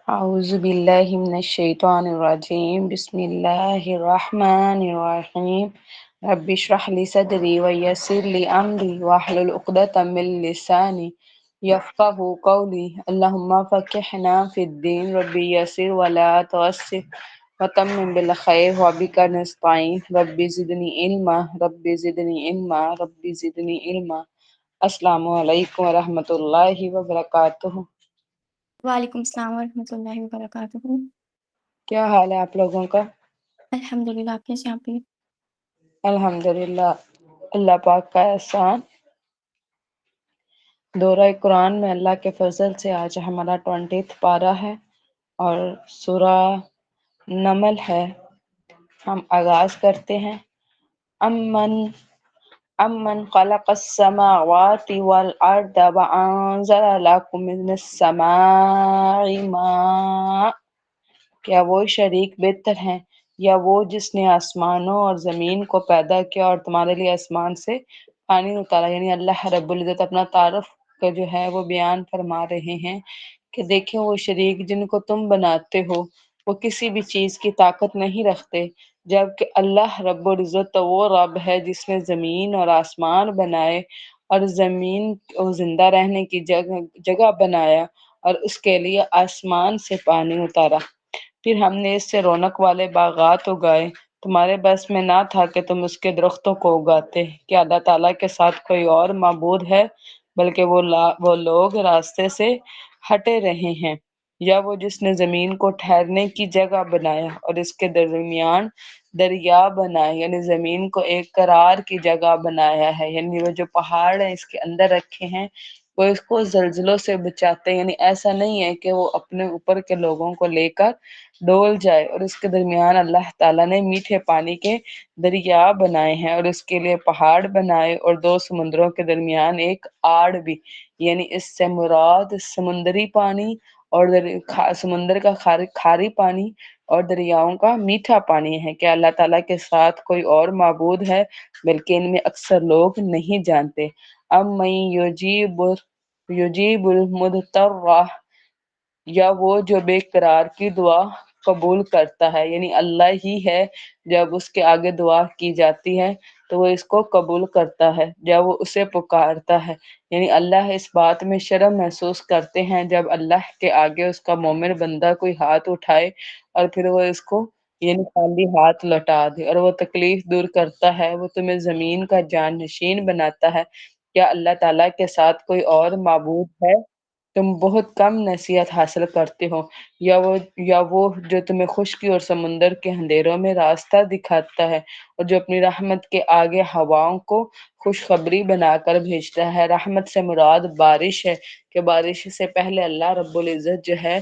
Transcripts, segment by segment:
اعوذ باللہ من الشیطان الرجیم بسم اللہ الرحمن الرحیم رب اشرح لی صدری ویسر لی امری واحلل عقدۃ من لسانی یفقہوا قولی اللہم فقہنا فی الدین رب یسر ولا تعسر وتمم بالخیر وبک نستعین رب زدنی علما رب زدنی علما رب زدنی علما۔ السلام علیکم ورحمۃ اللہ وبرکاتہ۔ وعلیکم السلام ورحمۃ اللہ وبرکاتہ۔ کیا حال ہے آپ لوگوں کا؟ الحمدللہ، آپ کیسے ہیں؟ آپ بھی؟ الحمدللہ، اللہ پاک کا احسان۔ دورہ قرآن میں اللہ کے فضل سے آج ہمارا 20 پارہ ہے اور سورہ نمل ہے۔ ہم آغاز کرتے ہیں۔ امن خلق السماوات والارض وانزل لکم من السماء ماء، کیا وہ شریک بہتر ہیں یا وہ جس نے آسمانوں اور زمین کو پیدا کیا اور تمہارے لیے آسمان سے پانی اتارا؟ یعنی اللہ رب العزت اپنا تعارف کا جو ہے وہ بیان فرما رہے ہیں کہ دیکھیں وہ شریک جن کو تم بناتے ہو وہ کسی بھی چیز کی طاقت نہیں رکھتے، جبکہ اللہ رب العزت تو وہ رب ہے جس نے زمین اور آسمان بنائے اور زمین کو زندہ رہنے کی جگہ بنایا اور اس کے لیے آسمان سے پانی اتارا، پھر ہم نے اس سے رونق والے باغات اگائے، تمہارے بس میں نہ تھا کہ تم اس کے درختوں کو اگاتے۔ کیا اللہ تعالیٰ کے ساتھ کوئی اور معبود ہے؟ بلکہ وہ لوگ راستے سے ہٹے رہے ہیں۔ یا وہ جس نے زمین کو ٹھہرنے کی جگہ بنایا اور اس کے درمیان دریا بنائے، یعنی زمین کو ایک قرار کی جگہ بنایا ہے، یعنی وہ جو پہاڑ ہیں اس کے اندر رکھے ہیں وہ اس کو زلزلوں سے بچاتے ہیں، یعنی ایسا نہیں ہے کہ وہ اپنے اوپر کے لوگوں کو لے کر ڈول جائے، اور اس کے درمیان اللہ تعالیٰ نے میٹھے پانی کے دریا بنائے ہیں اور اس کے لیے پہاڑ بنائے اور 2 سمندروں کے درمیان ایک آڑ بھی، یعنی اس سے مراد سمندری پانی اور سمندر کا کھاری پانی اور دریاؤں کا میٹھا پانی ہے۔ کہ اللہ تعالیٰ کے ساتھ کوئی اور معبود ہے؟ بلکہ ان میں اکثر لوگ نہیں جانتے۔ من یجیب المضطر، یا وہ جو بے قرار کی دعا قبول کرتا ہے، یعنی اللہ ہی ہے جب اس کے آگے دعا کی جاتی ہے تو وہ اس کو قبول کرتا ہے جب وہ اسے پکارتا ہے، یعنی اللہ اس بات میں شرم محسوس کرتے ہیں جب اللہ کے آگے اس کا مومن بندہ کوئی ہاتھ اٹھائے اور پھر وہ اس کو یعنی خالی ہاتھ لوٹا دے، اور وہ تکلیف دور کرتا ہے، وہ تمہیں زمین کا جانشین بناتا ہے۔ کیا اللہ تعالیٰ کے ساتھ کوئی اور معبود ہے؟ تم بہت کم نصیحت حاصل کرتے ہو۔ یا وہ جو تمہیں خشکی اور سمندر کے اندھیروں میں راستہ دکھاتا ہے، اور جو اپنی رحمت کے آگے ہواؤں کو خوشخبری بنا کر بھیجتا ہے۔ رحمت سے مراد بارش ہے کہ بارش سے پہلے اللہ رب العزت جو ہے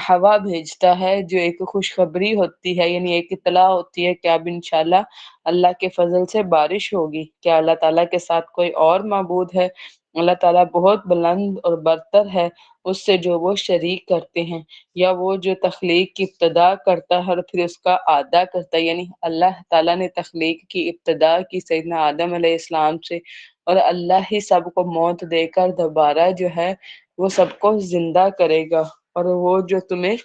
ہوا بھیجتا ہے جو ایک خوشخبری ہوتی ہے، یعنی ایک اطلاع ہوتی ہے کہ اب انشاءاللہ اللہ کے فضل سے بارش ہوگی۔ کیا اللہ تعالیٰ کے ساتھ کوئی اور معبود ہے؟ اللہ تعالیٰ بہت بلند اور برتر ہے اس سے جو وہ شریک کرتے ہیں۔ یا وہ جو تخلیق کی ابتدا کرتا ہے اور پھر اس کا اعادہ کرتا ہے، یعنی اللہ تعالیٰ نے تخلیق کی ابتدا کی سیدنا آدم علیہ السلام سے، اور اللہ ہی سب کو موت دے کر دوبارہ جو ہے وہ سب کو زندہ کرے گا، اور وہ جو تمہیں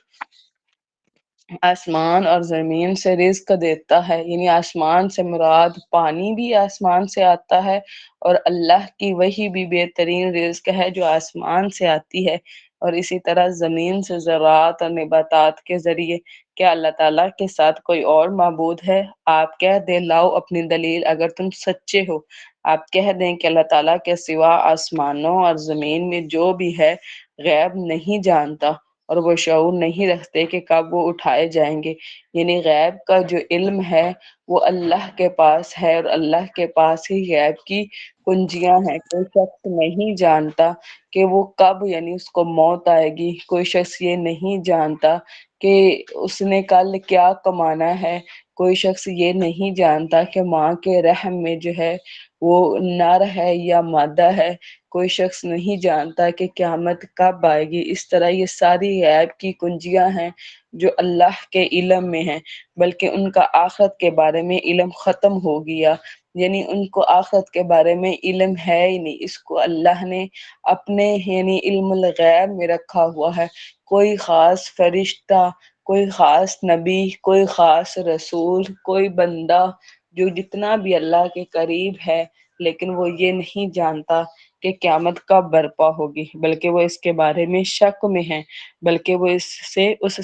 آسمان اور زمین سے رزق دیتا ہے، یعنی آسمان سے مراد پانی بھی آسمان سے آتا ہے، اور اللہ کی وہی بھی بہترین رزق ہے جو آسمان سے آتی ہے، اور اسی طرح زمین سے زراعت اور نباتات کے ذریعے۔ کیا اللہ تعالیٰ کے ساتھ کوئی اور معبود ہے؟ آپ کہہ دیں، لاؤ اپنی دلیل اگر تم سچے ہو۔ آپ کہہ دیں کہ اللہ تعالیٰ کے سوا آسمانوں اور زمین میں جو بھی ہے غیب نہیں جانتا، اور وہ شعور نہیں رکھتے کہ کب وہ اٹھائے جائیں گے، یعنی غیب کا جو علم ہے وہ اللہ کے پاس ہے، اور اللہ کے پاس ہی غیب کی کنجیاں ہیں۔ کوئی شخص نہیں جانتا کہ وہ کب یعنی اس کو موت آئے گی، کوئی شخص یہ نہیں جانتا کہ اس نے کل کیا کمانا ہے، کوئی شخص یہ نہیں جانتا کہ ماں کے رحم میں جو ہے وہ نر ہے یا مادہ ہے، کوئی شخص نہیں جانتا کہ قیامت کب آئے گی۔ اس طرح یہ ساری غیب کی کنجیاں ہیں جو اللہ کے علم میں ہیں، بلکہ ان کا آخرت کے بارے میں علم ختم ہو گیا یعنی ان کو آخرت کے بارے میں علم ہے ہی نہیں، اس کو اللہ نے اپنے یعنی علم الغیب میں رکھا ہوا ہے۔ کوئی خاص فرشتہ، کوئی خاص نبی، کوئی خاص رسول، کوئی بندہ جو جتنا بھی اللہ کے قریب ہے، لیکن وہ یہ نہیں جانتا کہ قیامت کب برپا ہوگی، بلکہ وہ اس کے بارے میں شک میں ہیں، بلکہ وہ اس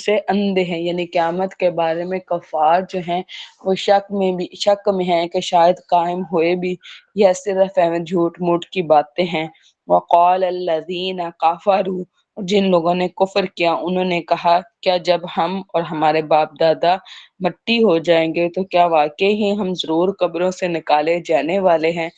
سے اندھے ہیں۔ یعنی قیامت کے بارے میں کفار جو ہیں وہ شک میں ہیں کہ شاید قائم ہوئے بھی، یہ صرف جھوٹ موٹ کی باتیں ہیں۔ وقال الذین کفروا، جن لوگوں نے کفر کیا انہوں نے کہا، کیا جب ہم اور ہمارے باپ دادا مٹی ہو جائیں گے تو کیا واقعی ہی ہم ضرور قبروں سے نکالے جانے والے ہیں؟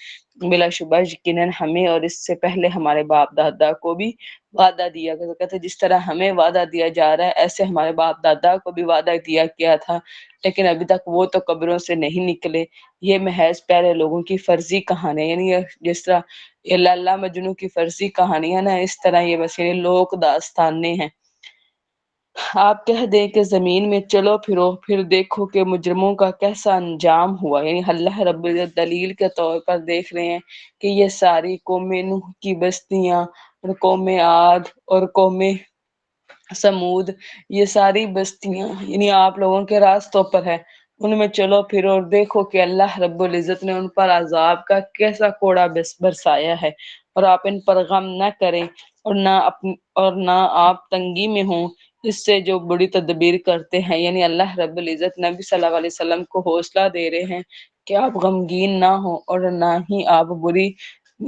بلا شبہ یقیناً ہمیں اور اس سے پہلے ہمارے باپ دادا کو بھی وعدہ دیا گیا، کہتے جس طرح ہمیں وعدہ دیا جا رہا ہے ایسے ہمارے باپ دادا کو بھی وعدہ دیا گیا تھا، لیکن ابھی تک وہ تو قبروں سے نہیں نکلے۔ یہ محض پہلے لوگوں کی فرضی کہانی، یعنی جس طرح یہ لالا مجنو کی فرضی کہانیاں نا، اس طرح یہ بس یہ لوک داستانیں ہیں۔ آپ کہہ دیں کہ زمین میں چلو پھرو، پھر دیکھو کہ مجرموں کا کیسا انجام ہوا۔ یعنی اللہ رب العزت دلیل کے طور پر دیکھ رہے ہیں کہ یہ ساری قوم نوح کی بستیاں اور قوم عاد اور قوم سمود، یہ ساری بستیاں یعنی آپ لوگوں کے راستوں پر ہے، ان میں چلو پھرو اور دیکھو کہ اللہ رب العزت نے ان پر عذاب کا کیسا کوڑا برسایا ہے، اور آپ ان پر غم نہ کریں اور نہ آپ تنگی میں ہوں اس سے جو بڑی تدبیر کرتے ہیں۔ یعنی اللہ رب العزت نبی صلی اللہ علیہ وسلم کو حوصلہ دے رہے ہیں کہ آپ غمگین نہ ہوں اور نہ ہی آپ بری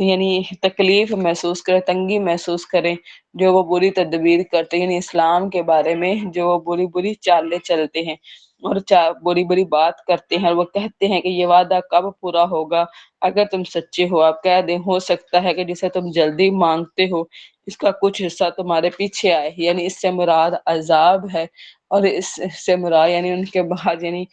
یعنی تکلیف محسوس کریں، تنگی محسوس کریں جو وہ بری تدبیر کرتے ہیں، یعنی اسلام کے بارے میں جو وہ بری بری چالیں چلتے ہیں اور بری بری بات کرتے ہیں، اور وہ کہتے ہیں کہ یہ وعدہ کب پورا ہوگا۔ اگر تم سچے ہو آپ کہہ دیں ہو سکتا ہے کہ جسے تم جلدی مانگتے ہو اس کا کچھ حصہ تمہارے پیچھے آئے، یعنی اس سے مراد عذاب ہے، اور اس سے مراد یعنی ان کے بعد یعنی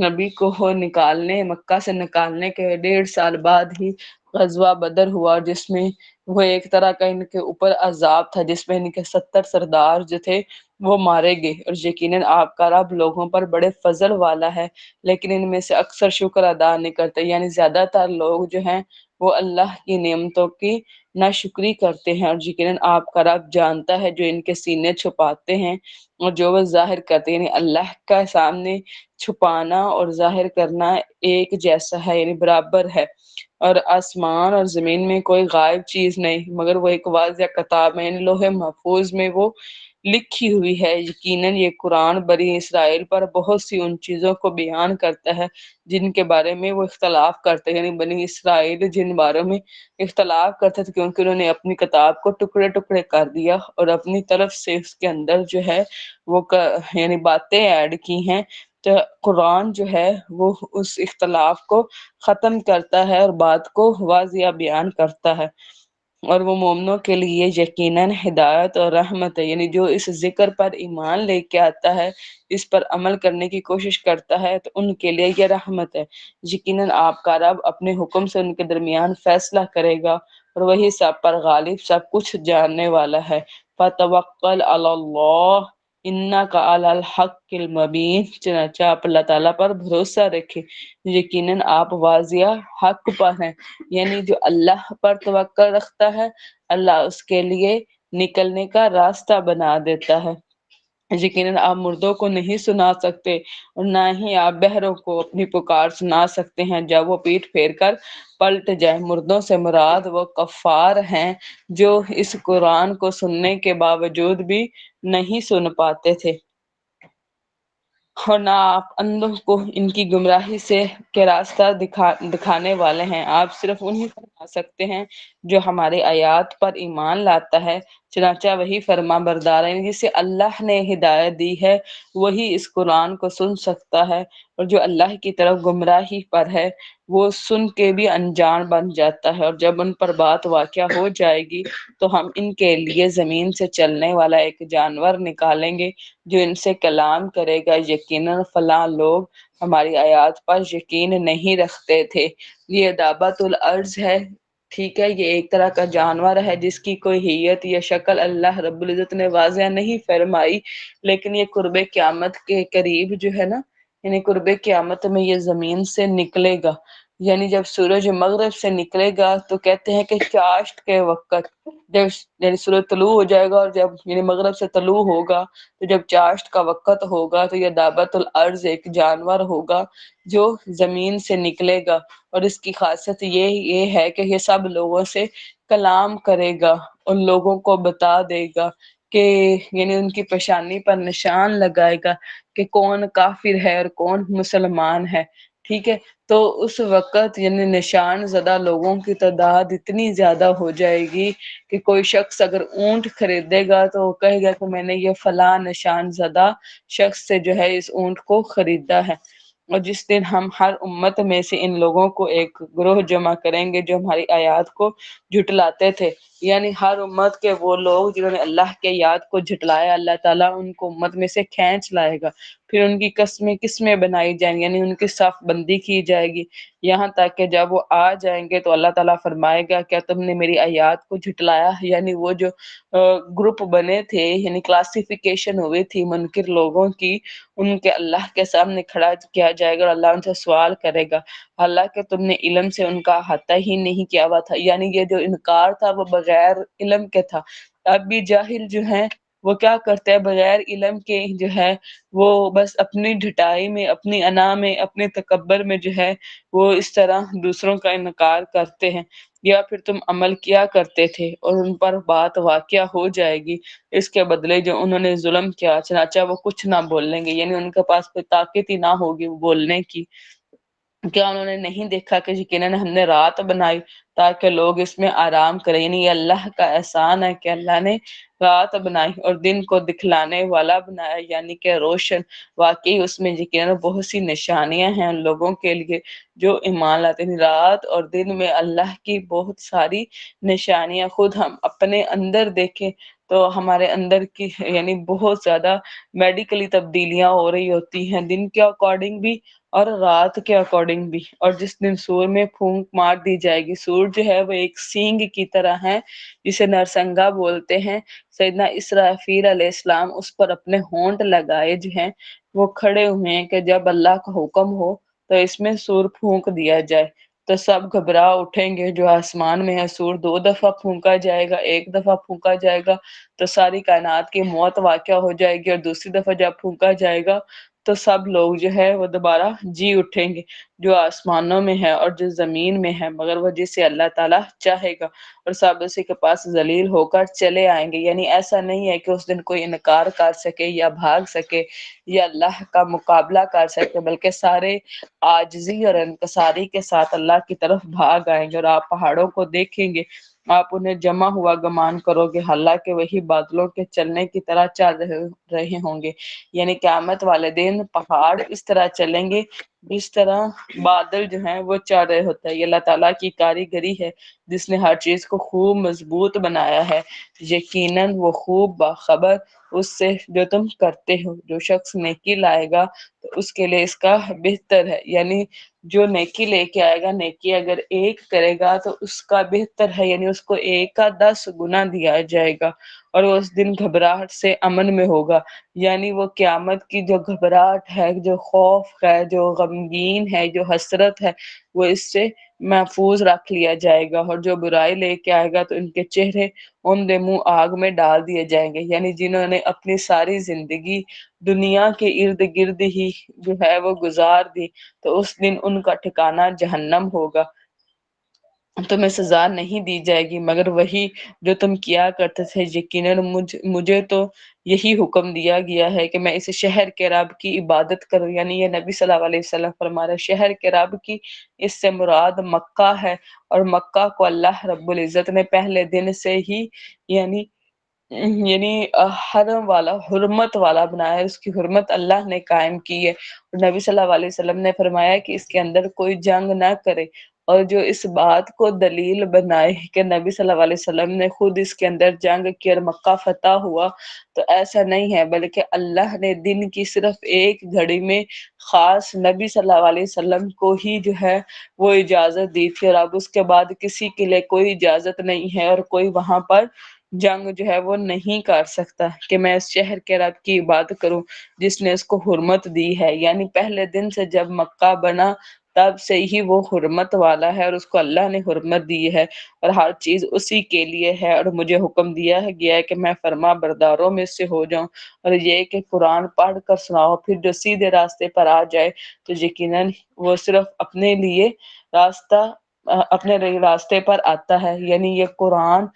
نبی کو نکالنے مکہ سے نکالنے کے 1.5 سال بعد ہی غزوہ بدر ہوا، جس میں وہ ایک طرح کا ان کے اوپر عذاب تھا، جس میں ان کے 70 سردار جو تھے وہ مارے گئے۔ اور یقیناً آپ کا رب لوگوں پر بڑے فضل والا ہے، لیکن ان میں سے اکثر شکر ادا نہیں کرتے، یعنی زیادہ تر لوگ جو ہیں وہ اللہ کی نعمتوں کی ناشکری کرتے ہیں۔ اور یقیناً آپ کا رب جانتا ہے جو ان کے سینے چھپاتے ہیں اور جو وہ ظاہر کرتے ہیں، یعنی اللہ کا سامنے چھپانا اور ظاہر کرنا ایک جیسا ہے، یعنی برابر ہے۔ اور آسمان اور زمین میں کوئی غائب چیز نہیں مگر وہ ایک واضح کتاب ہے، یعنی لوح محفوظ میں وہ لکھی ہوئی ہے۔ یقیناً یہ قرآن بنی اسرائیل پر بہت سی ان چیزوں کو بیان کرتا ہے جن کے بارے میں وہ اختلاف کرتے ہیں، یعنی بنی اسرائیل جن باروں میں اختلاف کرتے تھے کیونکہ انہوں نے اپنی کتاب کو ٹکڑے ٹکڑے کر دیا اور اپنی طرف سے اس کے اندر جو ہے وہ یعنی باتیں ایڈ کی ہیں، تو قرآن جو ہے وہ اس اختلاف کو ختم کرتا ہے اور بات کو واضح بیان کرتا ہے، اور وہ مومنوں کے لیے یقیناً ہدایت اور رحمت ہے۔ یعنی جو اس ذکر پر ایمان لے کے آتا ہے، اس پر عمل کرنے کی کوشش کرتا ہے تو ان کے لیے یہ رحمت ہے۔ یقیناً آپ کا رب اپنے حکم سے ان کے درمیان فیصلہ کرے گا اور وہی سب پر غالب سب کچھ جاننے والا ہے۔ فَتَوَكَّلْ عَلَى اللَّهِ إِنَّكَ عَلَى الْحَقِّ الْمُبِينِ، چنانچہ آپ اللہ تعالیٰ پر بھروسہ رکھیں، یقیناً آپ واضح حق پر ہیں۔ یعنی جو اللہ پر توکل رکھتا ہے اللہ اس کے لیے نکلنے کا راستہ بنا دیتا ہے۔ یقیناً آپ مردوں کو نہیں سنا سکتے اور نہ ہی آپ بہروں کو اپنی پکار سنا سکتے ہیں جب وہ پیٹ پھیر کر پلٹ جائے۔ مردوں سے مراد وہ کفار ہیں جو اس قرآن کو سننے کے باوجود بھی نہیں سن پاتے تھے، اور نہ آپ اندھوں کو ان کی گمراہی سے کے راستہ دکھانے والے ہیں۔ آپ صرف انہی فرما سکتے ہیں جو ہمارے آیات پر ایمان لاتا ہے، چنانچہ وہی فرما بردار ہے، جسے اللہ نے ہدایت دی ہے وہی اس قرآن کو سن سکتا ہے، اور جو اللہ کی طرف گمراہی پر ہے وہ سن کے بھی انجان بن جاتا ہے۔ اور جب ان پر بات واقع ہو جائے گی تو ہم ان کے لیے زمین سے چلنے والا ایک جانور نکالیں گے جو ان سے کلام کرے گا۔ یقیناً فلاں لوگ ہماری آیات پر یقین نہیں رکھتے تھے۔ یہ دابت الارض ہے، ٹھیک ہے، یہ ایک طرح کا جانور ہے جس کی کوئی ہیئت یا شکل اللہ رب العزت نے واضح نہیں فرمائی، لیکن یہ قرب قیامت کے قریب جو ہے نا، یعنی قرب قیامت میں یہ زمین سے نکلے گا۔ یعنی جب سورج مغرب سے نکلے گا تو کہتے ہیں کہ چاشت کے وقت جب یعنی سورج طلوع ہو جائے گا، اور جب یعنی مغرب سے طلوع ہوگا تو جب چاشت کا وقت ہوگا تو یہ دابت الارض ایک جانور ہوگا جو زمین سے نکلے گا، اور اس کی خاصیت یہ ہے کہ یہ سب لوگوں سے کلام کرے گا، ان لوگوں کو بتا دے گا کہ یعنی ان کی پیشانی پر نشان لگائے گا کہ کون کافر ہے اور کون مسلمان ہے، ٹھیک ہے۔ تو اس وقت یعنی نشان زدہ لوگوں کی تعداد اتنی زیادہ ہو جائے گی کہ کوئی شخص اگر اونٹ خریدے گا تو وہ کہے گا کہ میں نے یہ فلاں نشان زدہ شخص سے جو ہے اس اونٹ کو خریدا ہے۔ اور جس دن ہم ہر امت میں سے ان لوگوں کو ایک گروہ جمع کریں گے جو ہماری آیات کو جھٹلاتے تھے، یعنی ہر امت کے وہ لوگ جنہوں نے اللہ کے آیات کو جھٹلایا، اللہ تعالیٰ ان کو امت میں سے کھینچ لائے گا، پھر ان کی قسمیں بنائی جائیں گی، یعنی ان کی صف بندی کی جائے گی، یہاں تک کہ جب وہ آ جائیں گے تو اللہ تعالیٰ فرمائے گا کیا تم نے میری آیات کو جھٹلایا؟ یعنی وہ جو گروپ بنے تھے، یعنی کلاسیفیکیشن ہوئی تھی منکر لوگوں کی، ان کے اللہ کے سامنے کھڑا کیا جائے گا اور اللہ ان سے سوال کرے گا، اللہ کہ تم نے علم سے ان کا احاطہ ہی نہیں کیا ہوا تھا، یعنی یہ جو انکار تھا وہ بغیر علم کے تھا۔ اب بھی جاہل جو ہیں وہ کیا کرتے ہیں، بغیر علم کے جو ہے وہ بس اپنی ڈھٹائی میں، اپنی انا میں، اپنے تکبر میں جو ہے وہ اس طرح دوسروں کا انکار کرتے ہیں، یا پھر تم عمل کیا کرتے تھے اور ان پر بات واقعہ ہو جائے گی، اس کے بدلے جو انہوں نے ظلم کیا چنانچہ وہ کچھ نہ بولیں گے، یعنی ان کے پاس کوئی طاقت ہی نہ ہوگی بولنے کی۔ کیا انہوں نے نہیں دیکھا کہ یقیناً ہم نے رات بنائی تاکہ لوگ اس میں آرام کریں، یعنی یہ اللہ کا احسان ہے کہ اللہ نے رات بنائی اور دن کو دکھلانے والا بنایا، یعنی کہ روشن، واقعی اس میں یقیناً بہت سی نشانیاں ہیں ان لوگوں کے لیے جو ایمان لاتے ہیں۔ رات اور دن میں اللہ کی بہت ساری نشانیاں، خود ہم اپنے اندر دیکھیں تو ہمارے اندر کی یعنی بہت زیادہ میڈیکلی تبدیلیاں ہو رہی ہوتی ہیں، دن کے اکارڈنگ بھی اور رات کے اکارڈنگ بھی۔ اور جس دن سور میں پھونک مار دی جائے گی، سور جو ہے وہ ایک سینگ کی طرح ہے جسے نرسنگا بولتے ہیں، سیدنا اسرافیل علیہ السلام اس پر اپنے ہونٹ لگائے جو ہیں وہ کھڑے ہوئے ہیں کہ جب اللہ کا حکم ہو تو اس میں سور پھونک دیا جائے تو سب گھبرا اٹھیں گے، جو آسمان میں ہے سور 2 دفعہ پھونکا جائے گا، 1 دفعہ پھونکا جائے گا تو ساری کائنات کی موت واقع ہو جائے گی، اور دوسری دفعہ جب پھونکا جائے گا تو سب لوگ جو ہے وہ دوبارہ جی اٹھیں گے، جو آسمانوں میں ہے اور جو زمین میں ہے، مگر وہ جسے اللہ تعالیٰ چاہے گا، اور سب اسی کے پاس ذلیل ہو کر چلے آئیں گے۔ یعنی ایسا نہیں ہے کہ اس دن کوئی انکار کر سکے یا بھاگ سکے یا اللہ کا مقابلہ کر سکے، بلکہ سارے عاجزی اور انکساری کے ساتھ اللہ کی طرف بھاگ آئیں گے، اور آپ پہاڑوں کو دیکھیں گے، آپ انہیں جمع ہوا گمان کرو گے، حالانکہ وہی بادلوں کے چلنے کی طرح چل رہے ہوں گے۔ یعنی قیامت والے دن پہاڑ اس طرح چلیں گے اس طرح بادل جو ہیں وہ چل رہے ہوتے ہیں۔ یہ اللہ تعالیٰ کی کاریگری ہے جس نے ہر چیز کو خوب مضبوط بنایا ہے، یقیناً وہ خوب باخبر اس سے جو تم کرتے ہو۔ جو شخص نیکی لائے گا تو اس کے لیے اس کا بہتر ہے، یعنی جو نیکی لے کے آئے گا، نیکی اگر ایک کرے گا تو اس کا بہتر ہے، یعنی اس کو 1 کا 10 گنا دیا جائے گا، اور وہ اس دن گھبراہٹ سے امن میں ہوگا۔ یعنی وہ قیامت کی جو گھبراہٹ ہے، جو خوف ہے، جو غمگین ہے، جو حسرت ہے، وہ اس سے محفوظ رکھ لیا جائے گا، اور جو برائی لے کے آئے گا تو ان کے چہرے اوندے منہ آگ میں ڈال دیے جائیں گے۔ یعنی جنہوں نے اپنی ساری زندگی دنیا کے ارد گرد ہی جو ہے وہ گزار دی تو اس دن ان کا ٹھکانہ جہنم ہوگا، تمہیں سزا نہیں دی جائے گی مگر وہی جو تم کیا کرتے تھے۔ یقیناً مجھے تو یہی حکم دیا گیا ہے کہ میں اس شہر کے رب کی عبادت کروں، یعنی یہ نبی صلی اللہ علیہ وسلم فرما رہے شہر کے رب کی، اس سے مراد مکہ ہے، اور مکہ کو اللہ رب العزت نے پہلے دن سے ہی یعنی حرم والا، حرمت والا بنایا ہے، اس کی حرمت اللہ نے قائم کی ہے، اور نبی صلی اللہ علیہ وسلم نے فرمایا کہ اس کے اندر کوئی جنگ نہ کرے، اور جو اس بات کو دلیل بنائے کہ نبی صلی اللہ علیہ وسلم نے خود اس کے اندر جنگ کی اور مکہ فتح ہوا، تو ایسا نہیں ہے، بلکہ اللہ نے دن کی صرف ایک گھڑی میں خاص نبی صلی اللہ علیہ وسلم کو ہی جو ہے وہ اجازت دی تھی، اور اب اس کے بعد کسی کے لیے کوئی اجازت نہیں ہے، اور کوئی وہاں پر جنگ جو ہے وہ نہیں کر سکتا کہ میں اس شہر کے رب کی عبادت کروں جس نے اس کو حرمت دی ہے۔ یعنی پہلے دن سے جب مکہ بنا تب سے ہی وہ حرمت والا ہے اور اس کو اللہ نے حرمت دی ہے اور ہر چیز اسی کے لیے ہے، اور مجھے حکم دیا ہے گیا ہے کہ میں فرما برداروں میں سے ہو جاؤں، اور یہ کہ قرآن پڑھ کر سناؤ، پھر جو سیدھے راستے پر آ جائے تو یقیناً وہ صرف اپنے لیے راستہ اپنے راستے پر آتا ہے۔ یعنی یہ قرآن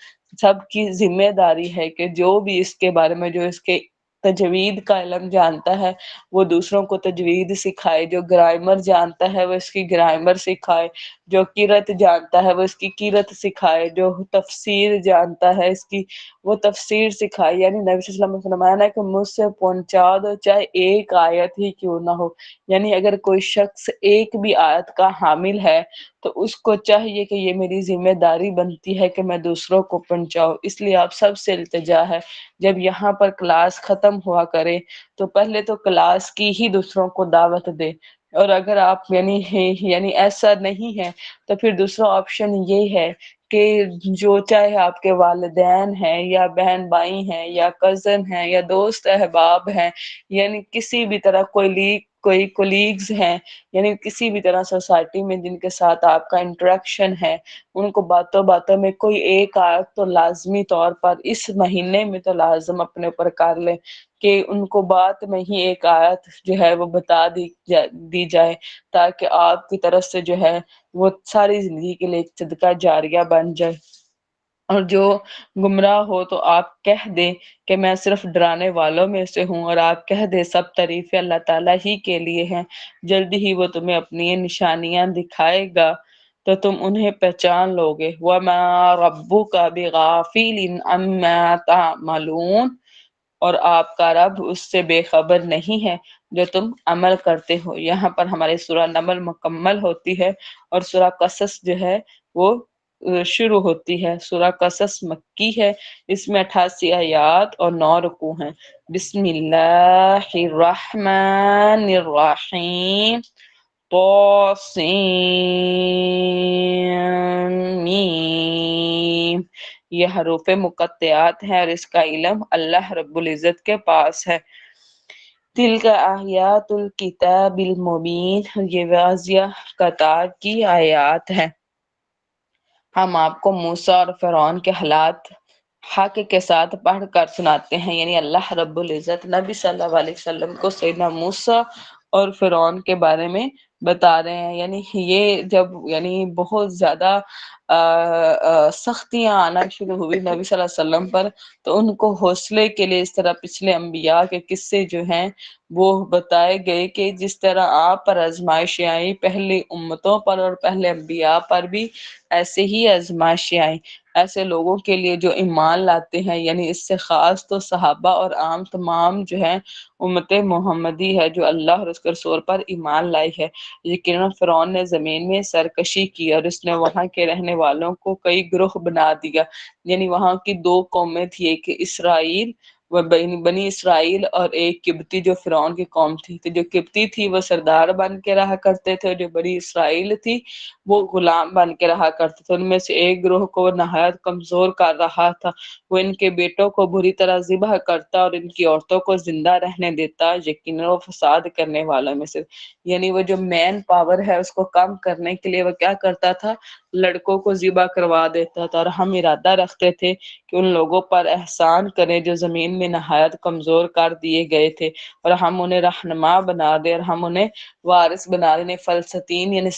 سب کی ذمہ داری ہے کہ جو بھی اس کے بارے میں، جو اس کے تجوید کا علم جانتا ہے وہ دوسروں کو تجوید سکھائے، جو گرامر جانتا ہے وہ اس کی گرامر سکھائے، جو قرأت جانتا ہے وہ اس کی قرأت سکھائے، جو تفسیر جانتا ہے اس کی وہ تفسیر سکھائے۔ یعنی نبی صلی اللہ علیہ وسلم نے فرمایا نا کہ مجھ سے پہنچا دو چاہے ایک آیت ہی کیوں نہ ہو، یعنی اگر کوئی شخص ایک بھی آیت کا حامل ہے تو اس کو چاہیے کہ یہ میری ذمہ داری بنتی ہے کہ میں دوسروں کو پہنچاؤں۔ اس لیے آپ سب سے التجا ہے جب یہاں پر کلاس ختم ہوا کرے تو پہلے تو کلاس کی ہی دوسروں کو دعوت دے، اور اگر آپ یعنی ایسا نہیں ہے تو پھر دوسرا آپشن یہ ہے کہ جو چاہے آپ کے والدین ہیں یا بہن بھائی ہیں یا کزن ہیں یا دوست احباب ہیں، یعنی کسی بھی طرح کوئی کولیگز ہیں، یعنی کسی بھی طرح سوسائٹی میں جن کے ساتھ آپ کا انٹریکشن ہے، ان کو باتوں باتوں میں کوئی ایک آیت تو لازمی طور پر اس مہینے میں تو لازم اپنے اوپر کر لیں کہ ان کو بات میں ہی ایک آیت جو ہے وہ بتا دی جائے، تاکہ آپ کی طرف سے جو ہے وہ ساری زندگی کے لیے ایک صدقہ جاریہ بن جائے۔ اور جو گمراہ ہو تو آپ کہہ دیں کہ میں صرف ڈرانے والوں میں سے ہوں، اور آپ کہہ دیں سب تعریفیں اللہ تعالیٰ ہی کے لیے ہیں، جلدی ہی وہ تمہیں اپنی نشانیاں دکھائے گا تو تم انہیں پہچان لو گے۔ وَمَا رَبُّكَ بِغَافِلٍ عَمَّا تَعْمَلُونَ، اور آپ کا رب اس سے بے خبر نہیں ہے جو تم عمل کرتے ہو۔ یہاں پر ہماری سورہ نمل مکمل ہوتی ہے اور سورہ قصص جو ہے وہ شروع ہوتی ہے۔ سورہ قصص مکی ہے، اس میں 88 آیات اور 9 رکوع ہیں۔ بسم اللہ الرحمن الرحیم، طاسین میم، یہ حروف مقطعات ہیں اور اس کا علم اللہ رب العزت کے پاس ہے۔ تلک آیات الکتاب المبین، یہ واضح کتاب کی آیات ہیں۔ ہم آپ کو موسیٰ اور فرعون کے حالات حق کے ساتھ پڑھ کر سناتے ہیں، یعنی اللہ رب العزت نبی صلی اللہ علیہ وسلم کو سیدنا موسیٰ اور فرعون کے بارے میں بتا رہے ہیں۔ یعنی یہ جب بہت زیادہ سختیاں آنا شروع ہوئی نبی صلی اللہ علیہ وسلم پر، تو ان کو حوصلے کے لیے اس طرح پچھلے انبیاء کے قصے جو ہیں وہ بتائے گئے کہ جس طرح آپ پر آزمائشیں آئی پہلی امتوں پر اور پہلے انبیاء پر بھی ایسے ہی آزمائشیں آئیں۔ ایسے لوگوں کے لیے جو ایمان لاتے ہیں، یعنی اس سے خاص تو صحابہ اور عام تمام جو ہیں امت محمدی ہے جو اللہ اور اس کے رسول پر ایمان لائی ہے۔ یقیناً فرعون نے زمین میں سرکشی کی اور اس نے وہاں کے رہنے والوں کو کئی گروہ بنا دیا، یعنی وہاں کی دو قومیں تھی، ایک اسرائیل بنی اسرائیل اور ایک قبطی جو فرعون کی قوم تھی۔ تو جو قبطی تھی وہ سردار بن کے رہا کرتے تھے، جو بنی اسرائیل تھی وہ غلام بن کے رہا کرتے تھے۔ ان میں سے ایک گروہ کو وہ نہایت کمزور کر رہا تھا، وہ ان کے بیٹوں کو بری طرح ذبح کرتا اور ان کی عورتوں کو زندہ رہنے دیتا، یقیناً وہ فساد کرنے والوں میں سے، یعنی وہ جو مین پاور ہے اس کو کم کرنے کے لیے وہ کیا کرتا تھا، لڑکوں کو ذبح کروا دیتا تھا۔ اور ہم ارادہ رکھتے تھے کہ ان لوگوں پر احسان کریں جو زمین میں نہایت کمزور کر دیے گئے تھے، اور ہم انہیں رہنما بنا دیں اور ہم انہیں وارث بنا دیں، فلسطین یعنی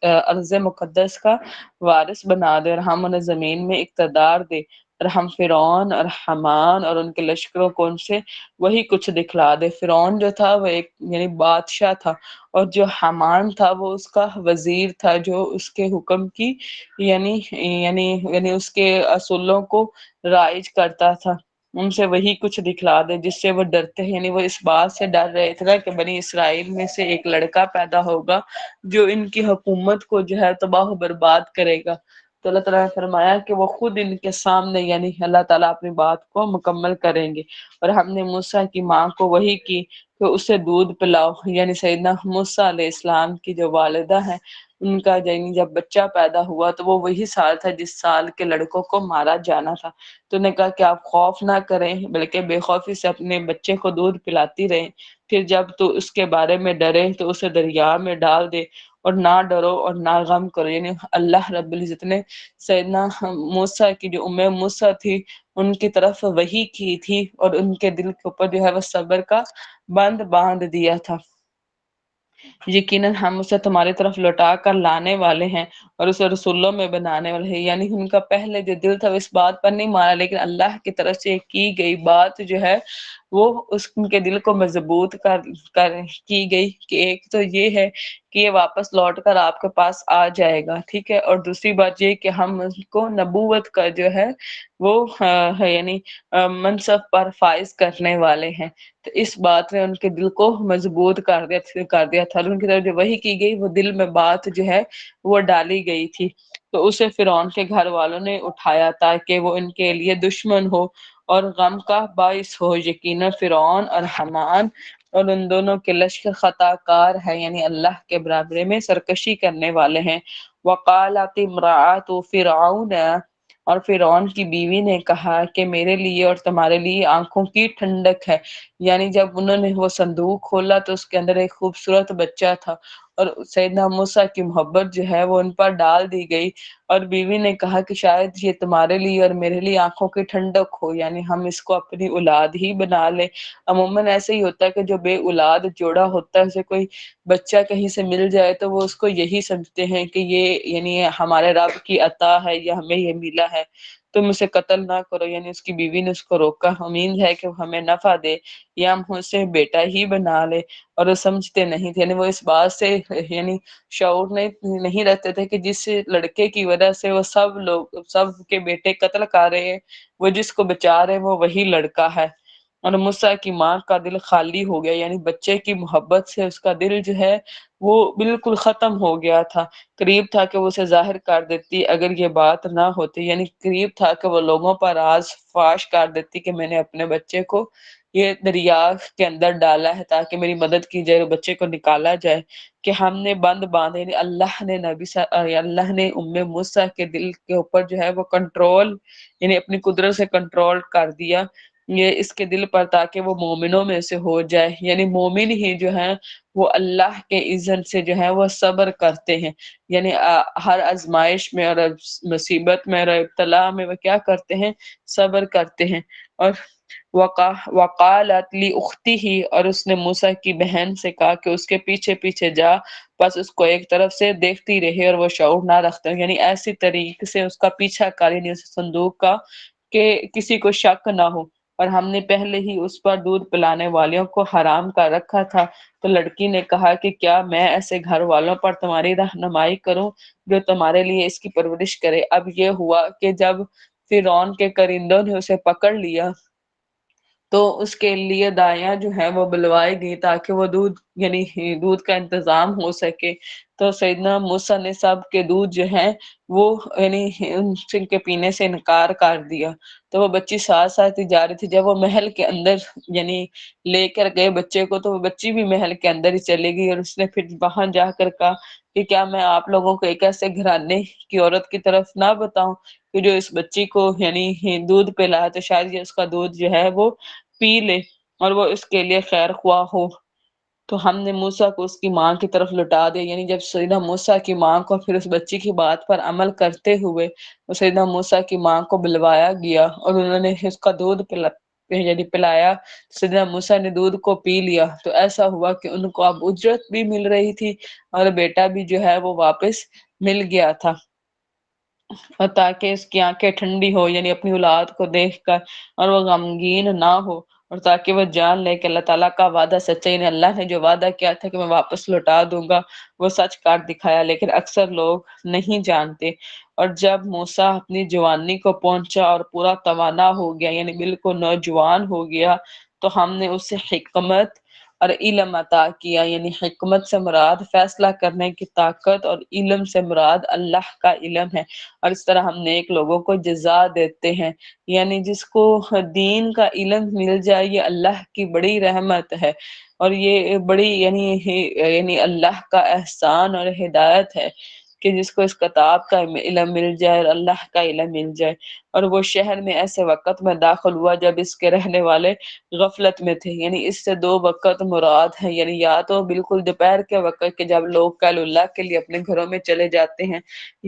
ارض مقدس کا وارث بنا دے، اور ہم انہیں زمین میں اقتدار دے، اور ہم فرعون اور حمان اور ان کے لشکروں کو ان سے وہی کچھ دکھلا دے۔ فرعون جو تھا وہ ایک بادشاہ تھا، اور جو حمان تھا وہ اس کا وزیر تھا جو اس کے حکم کی اس کے اصولوں کو رائج کرتا تھا۔ ان سے وہی کچھ دکھلا دے جس سے وہ ڈرتے ہیں، یعنی وہ اس بات سے ڈر رہے تھے کہ بنی اسرائیل میں سے ایک لڑکا پیدا ہوگا جو ان کی حکومت کو جو ہے تباہ و برباد کرے گا۔ تو اللہ تعالیٰ نے فرمایا کہ وہ خود ان کے سامنے یعنی اللہ تعالیٰ اپنی بات کو مکمل کریں گے۔ اور ہم نے موسیٰ کی ماں کو وحی کی کہ اسے دودھ پلاؤ، یعنی سیدنا موسیٰ علیہ السلام کی جو والدہ ہیں ان کا جب بچہ پیدا ہوا تو وہ وہی سال تھا جس سال کے لڑکوں کو مارا جانا تھا۔ تو نے کہا کہ آپ خوف نہ کریں بلکہ بے خوفی سے اپنے بچے کو دودھ پلاتی رہیں، پھر جب تو اس کے بارے میں ڈرے تو اسے دریا میں ڈال دے اور نہ ڈرو اور نہ غم کرو. یعنی اللہ رب العزت نے سیدنا موسیٰ کی جو موسیٰ تھی ان کی طرف وحی کی تھی اور ان کے دل کے اوپر جو ہے وہ صبر کا بند باندھ دیا تھا. یقیناً ہم اسے تمہاری طرف لوٹا کر لانے والے ہیں اور اسے رسولوں میں بنانے والے ہیں. یعنی ان کا پہلے جو دل تھا وہ اس بات پر نہیں مانا، لیکن اللہ کی طرف سے کی گئی بات جو ہے وہ ان کے دل کو مضبوط کی گئی کہ ایک تو یہ ہے کہ یہ واپس لوٹ کر آپ کے پاس آ جائے گا، ٹھیک ہے، اور دوسری بات یہ کہ ہم اس کو نبوت کا جو ہے وہ یعنی منصب پر فائز کرنے والے ہیں. تو اس بات نے ان کے دل کو مضبوط کر دیا تھا، اور ان کی طرف جو وحی کی گئی وہ دل میں بات جو ہے وہ ڈالی گئی تھی. تو اسے فرعون کے گھر والوں نے اٹھایا تاکہ وہ ان کے لیے دشمن ہو اور غم کا باعث ہو. یقینا فرعون اور حامان اور ان دونوں کے لشکر خطا کار ہے، یعنی اللہ کے برابرے میں سرکشی کرنے والے ہیں. وقالت امرأۃ فرعون، اور فرعون کی بیوی نے کہا کہ میرے لیے اور تمہارے لیے آنکھوں کی ٹھنڈک ہے. یعنی جب انہوں نے وہ صندوق کھولا تو اس کے اندر ایک خوبصورت بچہ تھا اور سیدنا موسیٰ کی محبت جو ہے وہ ان پر ڈال دی گئی، اور بیوی نے کہا کہ شاید یہ تمہارے لیے اور میرے لیے آنکھوں کی ٹھنڈک ہو، یعنی ہم اس کو اپنی اولاد ہی بنا لیں. عموماً ایسے ہی ہوتا ہے کہ جو بے اولاد جوڑا ہوتا ہے اسے کوئی بچہ کہیں سے مل جائے تو وہ اس کو یہی سمجھتے ہیں کہ یہ یعنی ہمارے رب کی عطا ہے یا ہمیں یہ ملا ہے، تم اسے قتل نہ کرو. یعنی اس کی بیوی نے اس کو روکا، امید ہے کہ وہ ہمیں نفع دے یا ہم اسے بیٹا ہی بنا لے، اور وہ سمجھتے نہیں تھے. یعنی وہ اس بات سے یعنی شعور نہیں رہتے تھے کہ جس لڑکے کی وجہ سے وہ سب کے بیٹے قتل کر رہے ہیں، وہ جس کو بچا رہے ہیں وہ وہی لڑکا ہے. اور موسیٰ کی ماں کا دل خالی ہو گیا، یعنی بچے کی محبت سے اس کا دل جو ہے وہ بالکل ختم ہو گیا تھا. قریب تھا کہ وہ اسے ظاہر کر دیتی اگر یہ بات نہ ہوتی، یعنی قریب تھا کہ وہ لوگوں پر راز فاش کر دیتی کہ میں نے اپنے بچے کو یہ دریا کے اندر ڈالا ہے تاکہ میری مدد کی جائے اور بچے کو نکالا جائے. کہ ہم نے بند باندھے، یعنی اللہ نے موسیٰ کے دل کے اوپر جو ہے وہ کنٹرول یعنی اپنی قدرت سے کنٹرول کر دیا یہ اس کے دل پر تاکہ وہ مومنوں میں سے ہو جائے. یعنی مومن ہی جو ہیں وہ اللہ کے اذن سے جو ہے وہ صبر کرتے ہیں، یعنی ہر آزمائش میں اور مصیبت میں اور ابتلا میں وہ کیا کرتے ہیں، صبر کرتے ہیں. اور وقالت لاختہ، اور اس نے موسیٰ کی بہن سے کہا کہ اس کے پیچھے پیچھے جا، بس اس کو ایک طرف سے دیکھتی رہے اور وہ شعور نہ رکھتا، یعنی ایسی طریقے سے اس کا پیچھا کر، یعنی اس صندوق کا کہ کسی کو شک نہ ہو. اور ہم نے پہلے ہی اس پر دودھ پلانے والیوں کو حرام کر رکھا تھا. تو لڑکی نے کہا کہ کیا میں ایسے گھر والوں پر تمہاری رہنمائی کروں جو تمہارے لیے اس کی پرورش کرے. اب یہ ہوا کہ جب فرعون کے کرندوں نے اسے پکڑ لیا تو اس کے لیے دائیاں جو ہیں وہ بلوائی گئی تاکہ وہ دودھ کا انتظام ہو سکے. تو سیدنا موسیٰ نے سب کے دودھ جو ہیں وہ یعنی ان کے پینے سے انکار کر دیا. تو وہ بچی ساتھ ساتھ ہی جا رہی تھی، جب وہ محل کے اندر یعنی لے کر گئے بچے کو تو وہ بچی بھی محل کے اندر ہی چلے گئی، اور اس نے پھر وہاں جا کر کہا کہ کیا میں آپ لوگوں کو ایک ایسے گھرانے کی عورت کی طرف نہ بتاؤں کہ جو اس بچی کو یعنی دودھ پلا تو شاید یہ اس کا دودھ جو ہے وہ پی لے اور وہ اس کے لیے خیر خواہ ہو. تو ہم نے موسیٰ کو اس کی ماں کی طرف لٹا دیا. یعنی جب سیدنا موسیٰ کی ماں کو پھر اس بچی کی بات پر عمل کرتے ہوئے سیدنا موسیٰ کی ماں کو بلوایا گیا اور انہوں نے اس کا دودھ پلایا، سیدنا موسیٰ نے دودھ کو پی لیا. تو ایسا ہوا کہ ان کو اب اجرت بھی مل رہی تھی اور بیٹا بھی جو ہے وہ واپس مل گیا تھا، اور تاکہ اس کی آنکھیں ٹھنڈی ہو یعنی اپنی اولاد کو دیکھ کر اور وہ غمگین نہ ہو، اور تاکہ وہ جان لے کہ اللہ تعالیٰ کا وعدہ سچا، یعنی اللہ نے جو وعدہ کیا تھا کہ میں واپس لوٹا دوں گا وہ سچ کر دکھایا. لیکن اکثر لوگ نہیں جانتے. اور جب موسیٰ اپنی جوانی کو پہنچا اور پورا توانا ہو گیا یعنی بالکل نوجوان ہو گیا تو ہم نے اسے حکمت اور علم عطا کیا. یعنی حکمت سے مراد فیصلہ کرنے کی طاقت اور علم سے مراد اللہ کا علم ہے. اور اس طرح ہم نیک لوگوں کو جزا دیتے ہیں. یعنی جس کو دین کا علم مل جائے یہ اللہ کی بڑی رحمت ہے، اور یہ بڑی یعنی اللہ کا احسان اور ہدایت ہے کہ جس کو اس کتاب کا علم مل جائے اور اللہ کا علم مل جائے. اور وہ شہر میں ایسے وقت میں داخل ہوا جب اس کے رہنے والے غفلت میں تھے، یعنی اس سے دو وقت مراد ہیں، یعنی یا تو بالکل دوپہر کے وقت کے جب لوگ کل اللہ کے لیے اپنے گھروں میں چلے جاتے ہیں،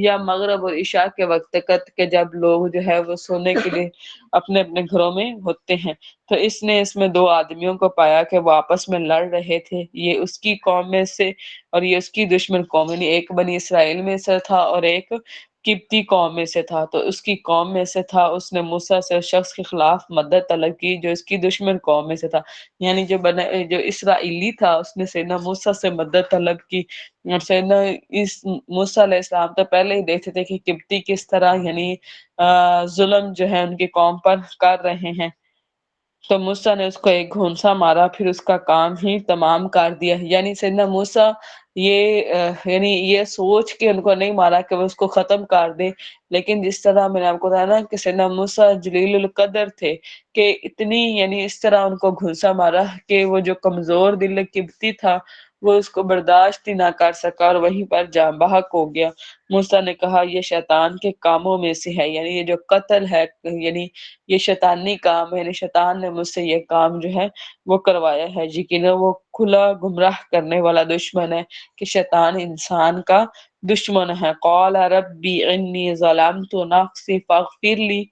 یا مغرب اور عشاء کے وقت کے جب لوگ جو ہے وہ سونے کے لیے اپنے اپنے گھروں میں ہوتے ہیں۔ تو اس نے اس میں دو آدمیوں کو پایا کہ وہ آپس میں لڑ رہے تھے، یہ اس کی قوم میں سے اور یہ اس کی دشمن قوم، یعنی ایک بنی اسرائیل میں سے تھا اور ایک قبطی قوم میں سے تھا۔ تو اس کی قوم میں سے تھا، اس نے موسیٰ سے اس شخص کے خلاف مدد طلب کی جو اس کی دشمن قوم میں سے تھا، یعنی جو اسرائیلی تھا اس نے سیدنا موسیٰ سے مدد طلب کی۔ اور سیدنا اس موسیٰ علیہ السلام تو پہلے ہی دیکھتے تھے کہ قبطی کس طرح یعنی ظلم جو ہے ان کی قوم پر کر رہے ہیں۔ تو موسیٰ نے اس کو ایک گھونسا مارا، پھر اس کا کام ہی تمام کر دیا، یعنی سیدنا موسیٰ یعنی یہ سوچ کے ان کو نہیں مارا کہ وہ اس کو ختم کر دے، لیکن جس طرح میں نے آپ کو بتایا نا کہ سیدنا موسیٰ جلیل القدر تھے کہ اتنی یعنی اس طرح ان کو گھونسا مارا کہ وہ جو کمزور دل قبطی تھا وہ اس کو برداشت ہی نہ کر سکا اور وہیں پر جاں بحق ہو گیا۔ موسیٰ نے کہا یہ شیطان کے کاموں میں سے ہے، یعنی یہ جو قتل ہے یعنی یہ شیطانی کام ہے، یعنی شیطان نے مجھ سے یہ کام جو ہے وہ کروایا ہے، یقینا وہ کھلا گمراہ کرنے والا دشمن ہے کہ شیطان انسان کا دشمن ہے۔ قال ربی انی ظلمت نفسی فاغفر لی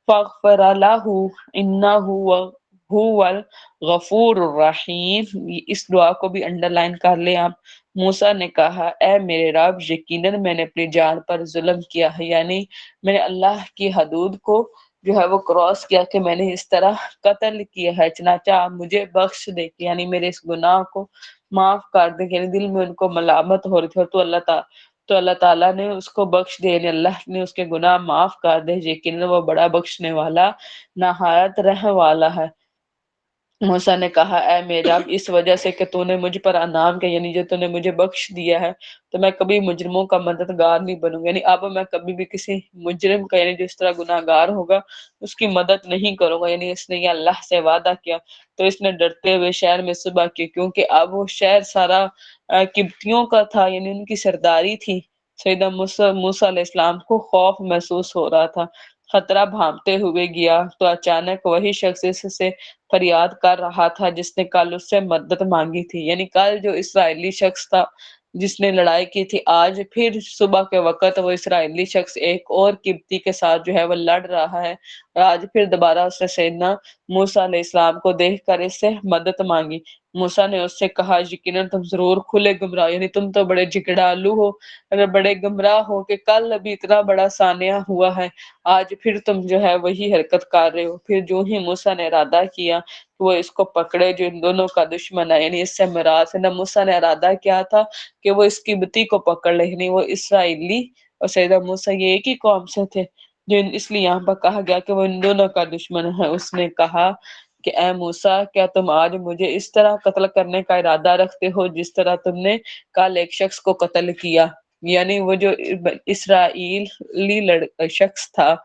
فاغفر لہ انہ هو الغفور الرحیم۔ اس دعا کو بھی انڈر لائن کر لیں آپ۔ موسیٰ نے کہا اے میرے رب، یقیناً میں نے اپنی جان پر ظلم کیا ہے، یعنی میں نے اللہ کی حدود کو جو ہے وہ کراس کیا کہ میں نے اس طرح قتل کیا ہے، چنانچہ آپ مجھے بخش دے کہ یعنی میرے اس گناہ کو معاف کر دے، یعنی دل میں ان کو ملامت ہو رہی تھی، تو اللہ تعالیٰ نے اس کو بخش دے، یعنی اللہ نے اس کے گناہ معاف کر دے، یقیناً وہ بڑا بخشنے والا نہایت رحم والا ہے۔ موسیٰ نے کہا اے میرا رب، اس وجہ سے کہ تو نے مجھ پر انعام کیا، یعنی جو تو نے مجھے بخش دیا ہے، تو میں کبھی مجرموں کا مددگار نہیں بنوں گا، یعنی اب میں کبھی بھی کسی مجرم کا یعنی جس طرح گناہ گار ہوگا اس کی مدد نہیں کروں گا، یعنی اس نے یہ اللہ سے وعدہ کیا۔ تو اس نے ڈرتے ہوئے شہر میں صبح کی، کیونکہ اب وہ شہر سارا قبطیوں کا تھا، یعنی ان کی سرداری تھی۔ سیدنا موسیٰ علیہ السلام کو خوف محسوس ہو رہا تھا، خطرہ بھانپتے ہوئے گیا تو اچانک وہی شخص اس سے فریاد کر رہا تھا جس نے کل اس سے مدد مانگی تھی، یعنی کل جو اسرائیلی شخص تھا جس نے لڑائی کی تھی، آج پھر صبح کے وقت وہ اسرائیلی شخص ایک اور قبطی کے ساتھ جو ہے وہ لڑ رہا ہے، اور آج پھر دوبارہ اس نے سیدنا موسیٰ علیہ السلام کو دیکھ کر اس سے مدد مانگی۔ موسیٰ نے اس سے کہا یقیناً تم ضرور کھلے گمراہ، یعنی تم تو بڑے جھگڑالو ہو، اگر بڑے گمراہ ہو کہ کل ابھی اتنا بڑا سانحہ ہوا ہے، آج پھر تم جو ہے وہی حرکت کر رہے ہو۔ پھر جو ہی موسیٰ نے ارادہ کیا وہ اس کو پکڑے جو ان دونوں کا دشمن ہے، یعنی اس سے مراد ہے موسیٰ نے ارادہ کیا تھا کہ وہ اس قبطی کو پکڑ لے، یعنی وہ اسرائیلی اور سیدنا موسیٰ یہ ایک ہی قوم سے تھے، جو اس لیے یہاں پر کہا گیا کہ وہ ان دونوں کا دشمن ہے۔ اس نے کہا کہ اے موسیٰ، کیا تم آج مجھے اس طرح قتل کرنے کا ارادہ رکھتے ہو جس طرح تم نے کل ایک شخص کو قتل کیا؟ یعنی وہ جو اسرائیلی شخص تھا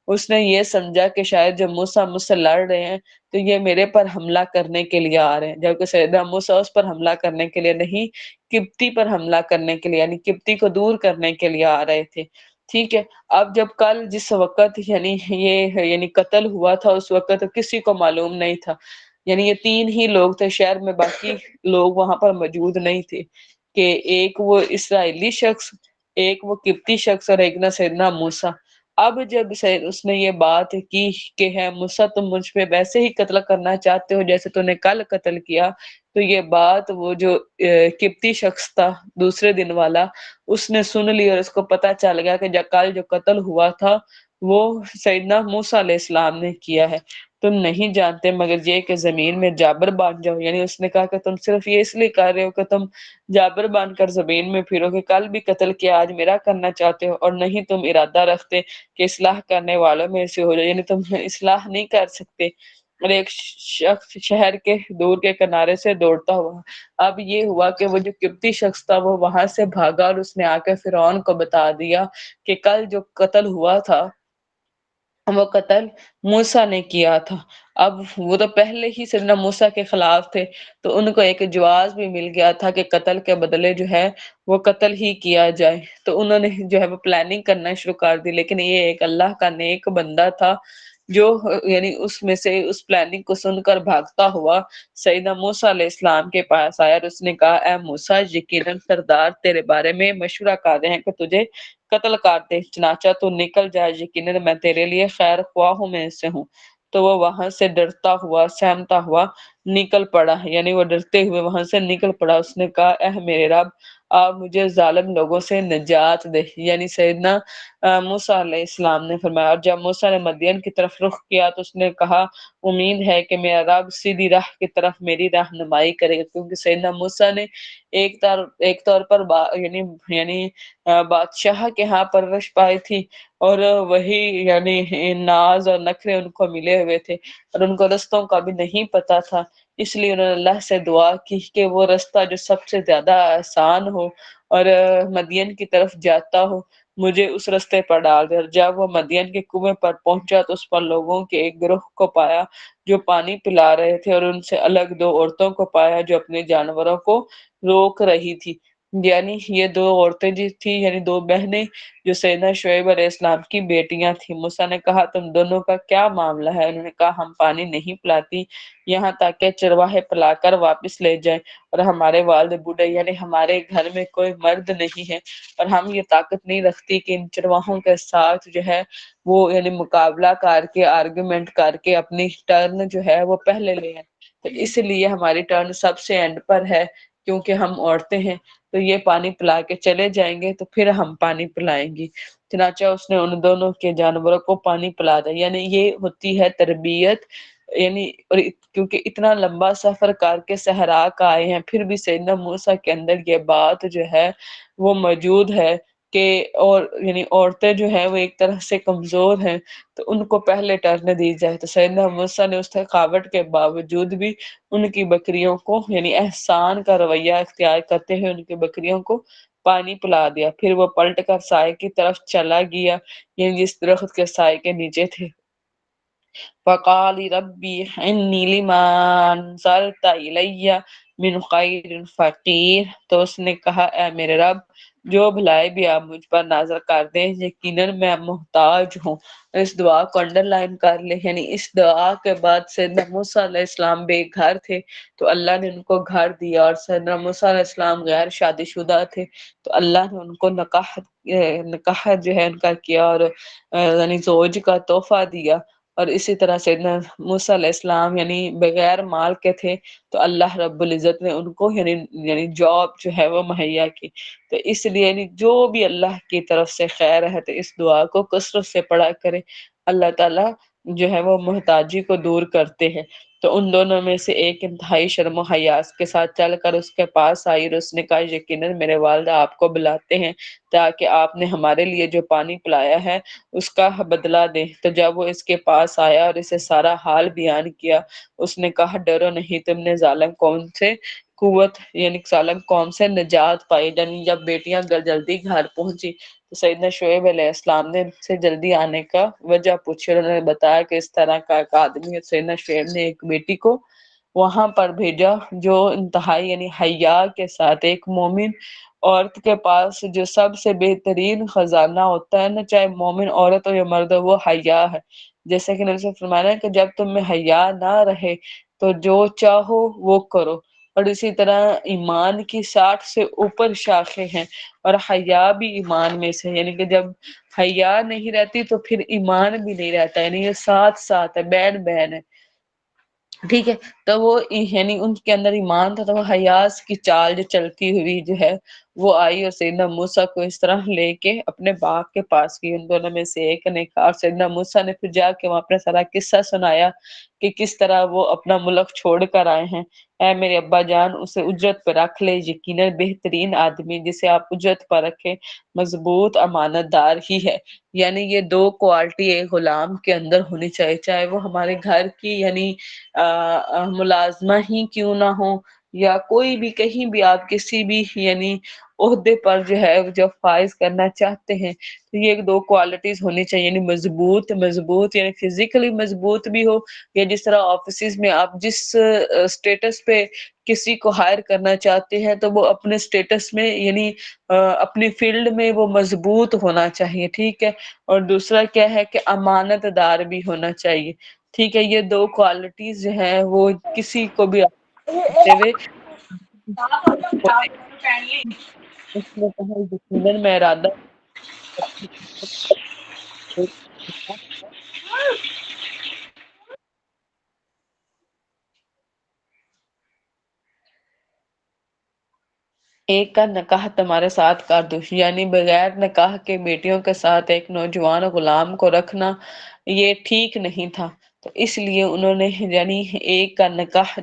اس نے یہ سمجھا کہ شاید جب موسیٰ مجھ سے لڑ رہے ہیں تو یہ میرے پر حملہ کرنے کے لیے آ رہے ہیں، جبکہ سیدنا موسیٰ اس پر حملہ کرنے کے لیے نہیں، قبطی پر حملہ کرنے کے لیے یعنی قبطی کو دور کرنے کے لیے آ رہے تھے۔ ٹھیک ہے، اب جب کل جس وقت یعنی یہ یعنی قتل ہوا تھا اس وقت کسی کو معلوم نہیں تھا، یعنی یہ تین ہی لوگ تھے شہر میں، باقی لوگ وہاں پر موجود نہیں تھے، کہ ایک وہ اسرائیلی شخص، ایک وہ قبطی شخص اور ایک نہ سیدنا موسیٰ۔ اب جب اس نے یہ بات کی کہ ہے موسیٰ تم مجھ پہ ویسے ہی قتل کرنا چاہتے ہو جیسے تو نے کل قتل کیا، تو یہ بات وہ جو قبطی شخص تھا دوسرے دن والا اس نے سن لی، اور اس کو پتہ چل گیا کہ کل جو قتل ہوا تھا وہ سیدنا موسیٰ علیہ السلام نے کیا ہے۔ تم نہیں جانتے مگر یہ کہ زمین میں جابر باندھ جاؤ، یعنی اس نے کہا کہ تم صرف یہ اس لیے کر رہے ہو کہ تم جابر باندھ کر زمین میں پھرو، کہ کل بھی قتل کیا آج میرا کرنا چاہتے ہو، اور نہیں تم ارادہ رکھتے کہ اصلاح کرنے والوں میں سے ہو جائے، یعنی تم اصلاح نہیں کر سکتے۔ اور ایک شخص شہر کے دور کے کنارے سے دوڑتا ہوا، اب یہ ہوا کہ وہ جو قبطی شخص تھا وہ وہاں سے بھاگا اور اس نے آ کے فرعون کو بتا دیا کہ کل جو قتل ہوا تھا وہ قتل موسیٰ نے کیا تھا۔ اب وہ تو پہلے ہی سیدنا موسیٰ کے خلاف تھے، تو ان کو ایک جواز بھی مل گیا تھا کہ قتل کے بدلے جو ہے وہ قتل ہی کیا جائے، تو انہوں نے جو ہے وہ پلاننگ کرنا شروع کر دی۔ لیکن یہ ایک اللہ کا نیک بندہ تھا جو یعنی اس میں سے اس پلاننگ کو سن کر بھاگتا ہوا سیدنا موسیٰ علیہ السلام کے پاس آیا اور اس نے کہا اے موسیٰ، یقیناً سردار تیرے بارے میں مشورہ کر رہے ہیں کہ تجھے قتل کر دے، چنانچہ تو نکل جائے، یقیناً میں تیرے لیے خیر خواہوں میں سے ہوں۔ تو وہ وہاں سے ڈرتا ہوا سہمتا ہوا نکل پڑا، یعنی وہ ڈرتے ہوئے وہاں سے نکل پڑا۔ اس نے کہا اے میرے رب، آپ مجھے ظالم لوگوں سے نجات دے، یعنی سیدنا موسیٰ علیہ السلام نے فرمایا۔ اور جب موسیٰ نے مدین کی طرف رخ کیا تو اس نے کہا امید ہے کہ میرا رب سیدھی راہ کی طرف میری رہنمائی کرے گا، کیونکہ سیدنا موسیٰ نے ایک طور پر یعنی بادشاہ کے ہاں پرورش پائی تھی، اور وہی یعنی ناز اور نخرے ان کو ملے ہوئے تھے، اور ان کو رستوں کا بھی نہیں پتا تھا۔ اس لیے انہوں نے اللہ سے دعا کی کہ وہ رستہ جو سب سے زیادہ آسان ہو اور مدین کی طرف جاتا ہو مجھے اس رستے پر ڈال دے۔ اور جب وہ مدین کے کنویں پر پہنچا تو اس پر لوگوں کے ایک گروہ کو پایا جو پانی پلا رہے تھے، اور ان سے الگ دو عورتوں کو پایا جو اپنے جانوروں کو روک رہی تھی۔ یعنی یہ دو عورتیں جو تھی یعنی دو بہنیں جو سیدنا شعیب علیہ السلام کی بیٹیاں تھیں۔ موسیٰ نے کہا تم دونوں کا کیا معاملہ ہے؟ انہوں نے کہا ہم پانی نہیں پلاتی یہاں تک کہ چرواہے پلا کر واپس لے جائیں، اور ہمارے والد بوڑھے یعنی ہمارے گھر میں کوئی مرد نہیں ہے، اور ہم یہ طاقت نہیں رکھتی کہ ان چرواہوں کے ساتھ جو ہے وہ یعنی مقابلہ کر کے آرگومنٹ کر کے اپنی ٹرن جو ہے وہ پہلے لے آئیں، تو اس لیے ہماری ٹرن سب سے اینڈ پر ہے کیونکہ ہم عورتیں ہیں، تو یہ پانی پلا کے چلے جائیں گے تو پھر ہم پانی پلائیں گی۔ چنانچہ اس نے ان دونوں کے جانوروں کو پانی پلا دیا، یعنی یہ ہوتی ہے تربیت، یعنی اور کیونکہ اتنا لمبا سفر کر کے صحرا کا آئے ہیں پھر بھی سیدنا موسیٰ کے اندر یہ بات جو ہے وہ موجود ہے کہ اور یعنی عورتیں جو ہیں وہ ایک طرح سے کمزور ہیں، تو ان کو پہلے ٹرن دی جائے۔ تو سیدنا موسیٰ نے اس تھکاوٹ کے باوجود بھی ان کی بکریوں کو یعنی احسان کا رویہ اختیار کرتے ہوئے ان کی بکریوں کو پانی پلا دیا۔ پھر وہ پلٹ کر سائے کی طرف چلا گیا، یعنی جس درخت کے سائے کے نیچے تھے۔ فقال ربی انی لما انزلت الی من خیر فقیر، تو اس نے کہا اے میرے رب جو بھلائی بھی آپ مجھ پر نازل کر دیں یقیناً میں محتاج ہوں۔ اس دعا کو انڈر لائن کر لے، یعنی اس دعا کے بعد سیدنا موسیٰ علیہ السلام بے گھر تھے تو اللہ نے ان کو گھر دیا، اور سیدنا موسیٰ علیہ السلام غیر شادی شدہ تھے تو اللہ نے ان کو نکاح جو ہے ان کا کیا، اور یعنی زوج کا تحفہ دیا۔ اور اسی طرح سیدنا موسیٰ علیہ السلام یعنی بغیر مال کے تھے تو اللہ رب العزت نے ان کو یعنی جاب جو ہے وہ مہیا کی۔ تو اس لیے یعنی جو بھی اللہ کی طرف سے خیر ہے تو اس دعا کو کثرت سے پڑھا کرے، اللہ تعالیٰ جو ہے وہ محتاجی کو دور کرتے ہیں۔ تو ان دونوں میں سے ایک انتہائی شرم و حیاء کے ساتھ چل کر اس کے پاس آئی اور اس نے کہا یقیناً میرے والدہ آپ کو بلاتے ہیں تاکہ آپ نے ہمارے لیے جو پانی پلایا ہے اس کا بدلہ دیں۔ تو جب وہ اس کے پاس آیا اور اسے سارا حال بیان کیا، اس نے کہا ڈرو نہیں، تم نے ظالم قوم سے قوت یعنی ظالم قوم سے نجات پائی۔ یعنی جب بیٹیاں جلدی گھر پہنچی تو سیدنا شعیب علیہ السلام نے ان سے جلدی آنے کا وجہ پوچھی، اور انہوں نے بتایا کہ اس طرح کا ایک آدمی ہے۔ سیدنا شعیب نے ایک بیٹی کو وہاں پر بھیجا جو انتہائی یعنی حیا کے ساتھ ایک مومن عورت کے پاس جو سب سے بہترین خزانہ ہوتا ہے نا، چاہے مومن عورت ہو یا مرد ہو، وہ حیا ہے۔ جیسے کہ نبی صلی اللہ علیہ وسلم نے فرمایا کہ جب تم میں حیا نہ رہے تو جو چاہو وہ کرو، اور اسی طرح ایمان کی 60 سے اوپر شاخیں ہیں اور حیا بھی ایمان میں سے، یعنی کہ جب حیا نہیں رہتی تو پھر ایمان بھی نہیں رہتا، یعنی یہ ساتھ ساتھ ہے، بہن بہن ہے، ٹھیک ہے۔ تو وہ یعنی ان کے اندر ایمان تھا، تو وہ حیاس کی چال جو چلتی ہوئی جو ہے وہ آئی اور سیدنا موسیٰ کو اس طرح لے کے اپنے باغ کے پاس کی۔ ان دونوں میں سے ایک نے کہا، اور سیدنا موسیٰ نے پھر جا کے وہاں اپنا سارا قصہ سنایا کہ کس طرح وہ اپنا ملک چھوڑ کر آئے ہیں۔ اے میرے ابا جان اسے اجرت پہ رکھ لے، یقیناً بہترین آدمی جسے آپ اجرت پر رکھیں مضبوط امانت دار ہی ہے۔ یعنی یہ دو کوالٹی ایک غلام کے اندر ہونی چاہیے، چاہے وہ ہمارے گھر کی یعنی ملازمہ ہی کیوں نہ ہو یا کوئی بھی کہیں بھی آپ کسی بھی یعنی عہدے پر جو ہے جو فائز کرنا چاہتے ہیں تو یہ 2 کوالٹیز ہونی چاہیے، یعنی مضبوط یعنی فزیکلی مضبوط بھی ہو، یا جس طرح آفیسز میں آپ جس سٹیٹس پہ کسی کو ہائر کرنا چاہتے ہیں تو وہ اپنے سٹیٹس میں یعنی اپنی فیلڈ میں وہ مضبوط ہونا چاہیے، ٹھیک ہے۔ اور دوسرا کیا ہے کہ امانت دار بھی ہونا چاہیے، ٹھیک ہے۔ یہ 2 کوالٹیز جو ہیں وہ کسی کو بھی کرتے ہوئے اس میں کہا یقیناً میں ارادہ ایک کا نکاح تمہارے ساتھ کر دوں، یعنی بغیر نکاح کے بیٹیوں کے ساتھ ایک نوجوان غلام کو رکھنا یہ ٹھیک نہیں تھا، تو اس لیے انہوں نے یعنی ایک کا نکاح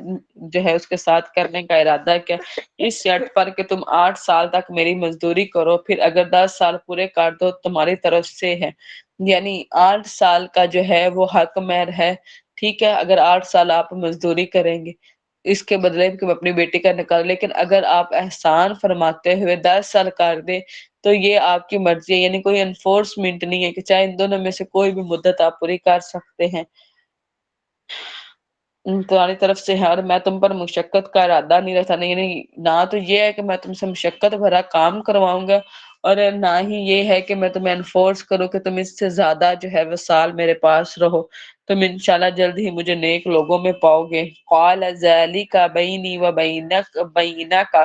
جو ہے اس کے ساتھ کرنے کا ارادہ کیا، اس شرط پر کہ تم 8 سال تک میری مزدوری کرو، پھر اگر 10 سال پورے کر دو تمہاری طرف سے ہے، یعنی 8 سال کا جو ہے وہ حق مہر ہے، ٹھیک ہے۔ اگر 8 سال آپ مزدوری کریں گے اس کے بدلے کہ اپنی بیٹی کا نکاح، لیکن اگر آپ احسان فرماتے ہوئے 10 سال کر دیں تو یہ آپ کی مرضی ہے، یعنی کوئی انفورسمنٹ نہیں ہے کہ چاہے ان دونوں میں سے کوئی بھی مدت آپ پوری کر سکتے ہیں، تمہاری طرف سے ہے۔ اور میں تم پر مشقت کا ارادہ نہیں رکھتا، یعنی نہ تو یہ ہے کہ میں تم سے مشقت بھرا کام کرواؤں گا، اور نہ ہی یہ ہے کہ میں تمہیں انفورس کروں کہ تم اس سے زیادہ جو ہے وہ سال میرے پاس رہو، تم انشاءاللہ جلد ہی مجھے نیک لوگوں میں پاؤ گے۔ قال ذالک بینی و بینک،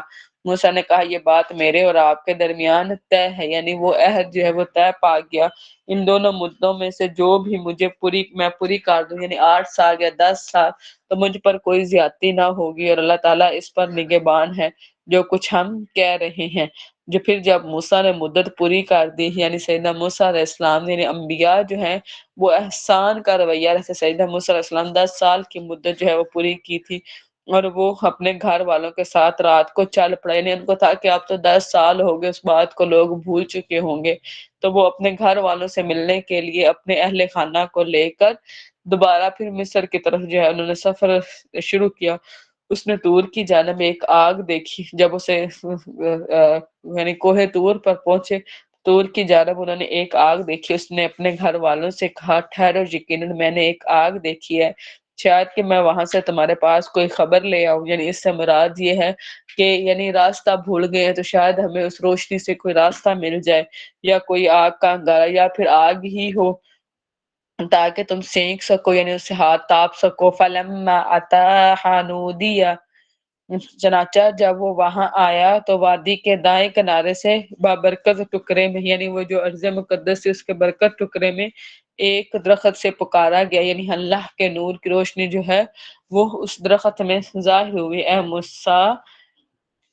موسیٰ نے کہا یہ بات میرے اور آپ کے درمیان طے ہے، یعنی وہ عہد جو ہے وہ طے پا گیا، ان دونوں مدتوں میں سے جو بھی مجھے میں پوری کر دوں، یعنی 8 سال یا 10 سال، تو مجھ پر کوئی زیادتی نہ ہوگی، اور اللہ تعالیٰ اس پر نگہبان ہے جو کچھ ہم کہہ رہے ہیں۔ جو پھر جب موسیٰ نے مدت پوری کر دی، یعنی سیدنا موسیٰ علیہ السلام، یعنی انبیاء جو ہیں وہ احسان کا رویہ رہتے، سیدنا موسیٰ علیہ السلام 10 سال کی مدت جو ہے وہ پوری کی تھی، اور وہ اپنے گھر والوں کے ساتھ رات کو چل پڑے، یعنی ان کو تھا کہ اب تو 10 سال ہو گئے، اس بات کو لوگ بھول چکے ہوں گے، تو وہ اپنے گھر والوں سے ملنے کے لیے اپنے اہل خانہ کو لے کر دوبارہ پھر مصر کی طرف جو ہے انہوں نے سفر شروع کیا۔ اس نے طور کی جانب ایک آگ دیکھی، جب اسے یعنی کوہ طور پر پہنچے، طور کی جانب انہوں نے ایک آگ دیکھی، اس نے اپنے گھر والوں سے کہا ٹھہرو، یقیناً میں نے ایک آگ دیکھی ہے، شاید کہ میں وہاں سے تمہارے پاس کوئی خبر لے آؤں، یعنی اس سے مراد یہ ہے کہ یعنی راستہ بھول گئے ہیں تو شاید ہمیں اس روشنی سے کوئی راستہ مل جائے، یا کوئی آگ کا انگارہ، یا پھر آگ ہی ہو تاکہ تم سینک سکو، یعنی اس سے ہاتھ تاپ سکو۔ فلما اتاها نودی، چنانچہ جب وہ وہاں آیا تو وادی کے دائیں کنارے سے بابرکت ٹکڑے میں، یعنی وہ جو ارض مقدس سے اس کے برکت ٹکڑے میں ایک درخت سے پکارا گیا، یعنی اللہ کے نور کی روشنی جو ہے وہ اس درخت میں ظاہر ہوئی، اے موسیٰ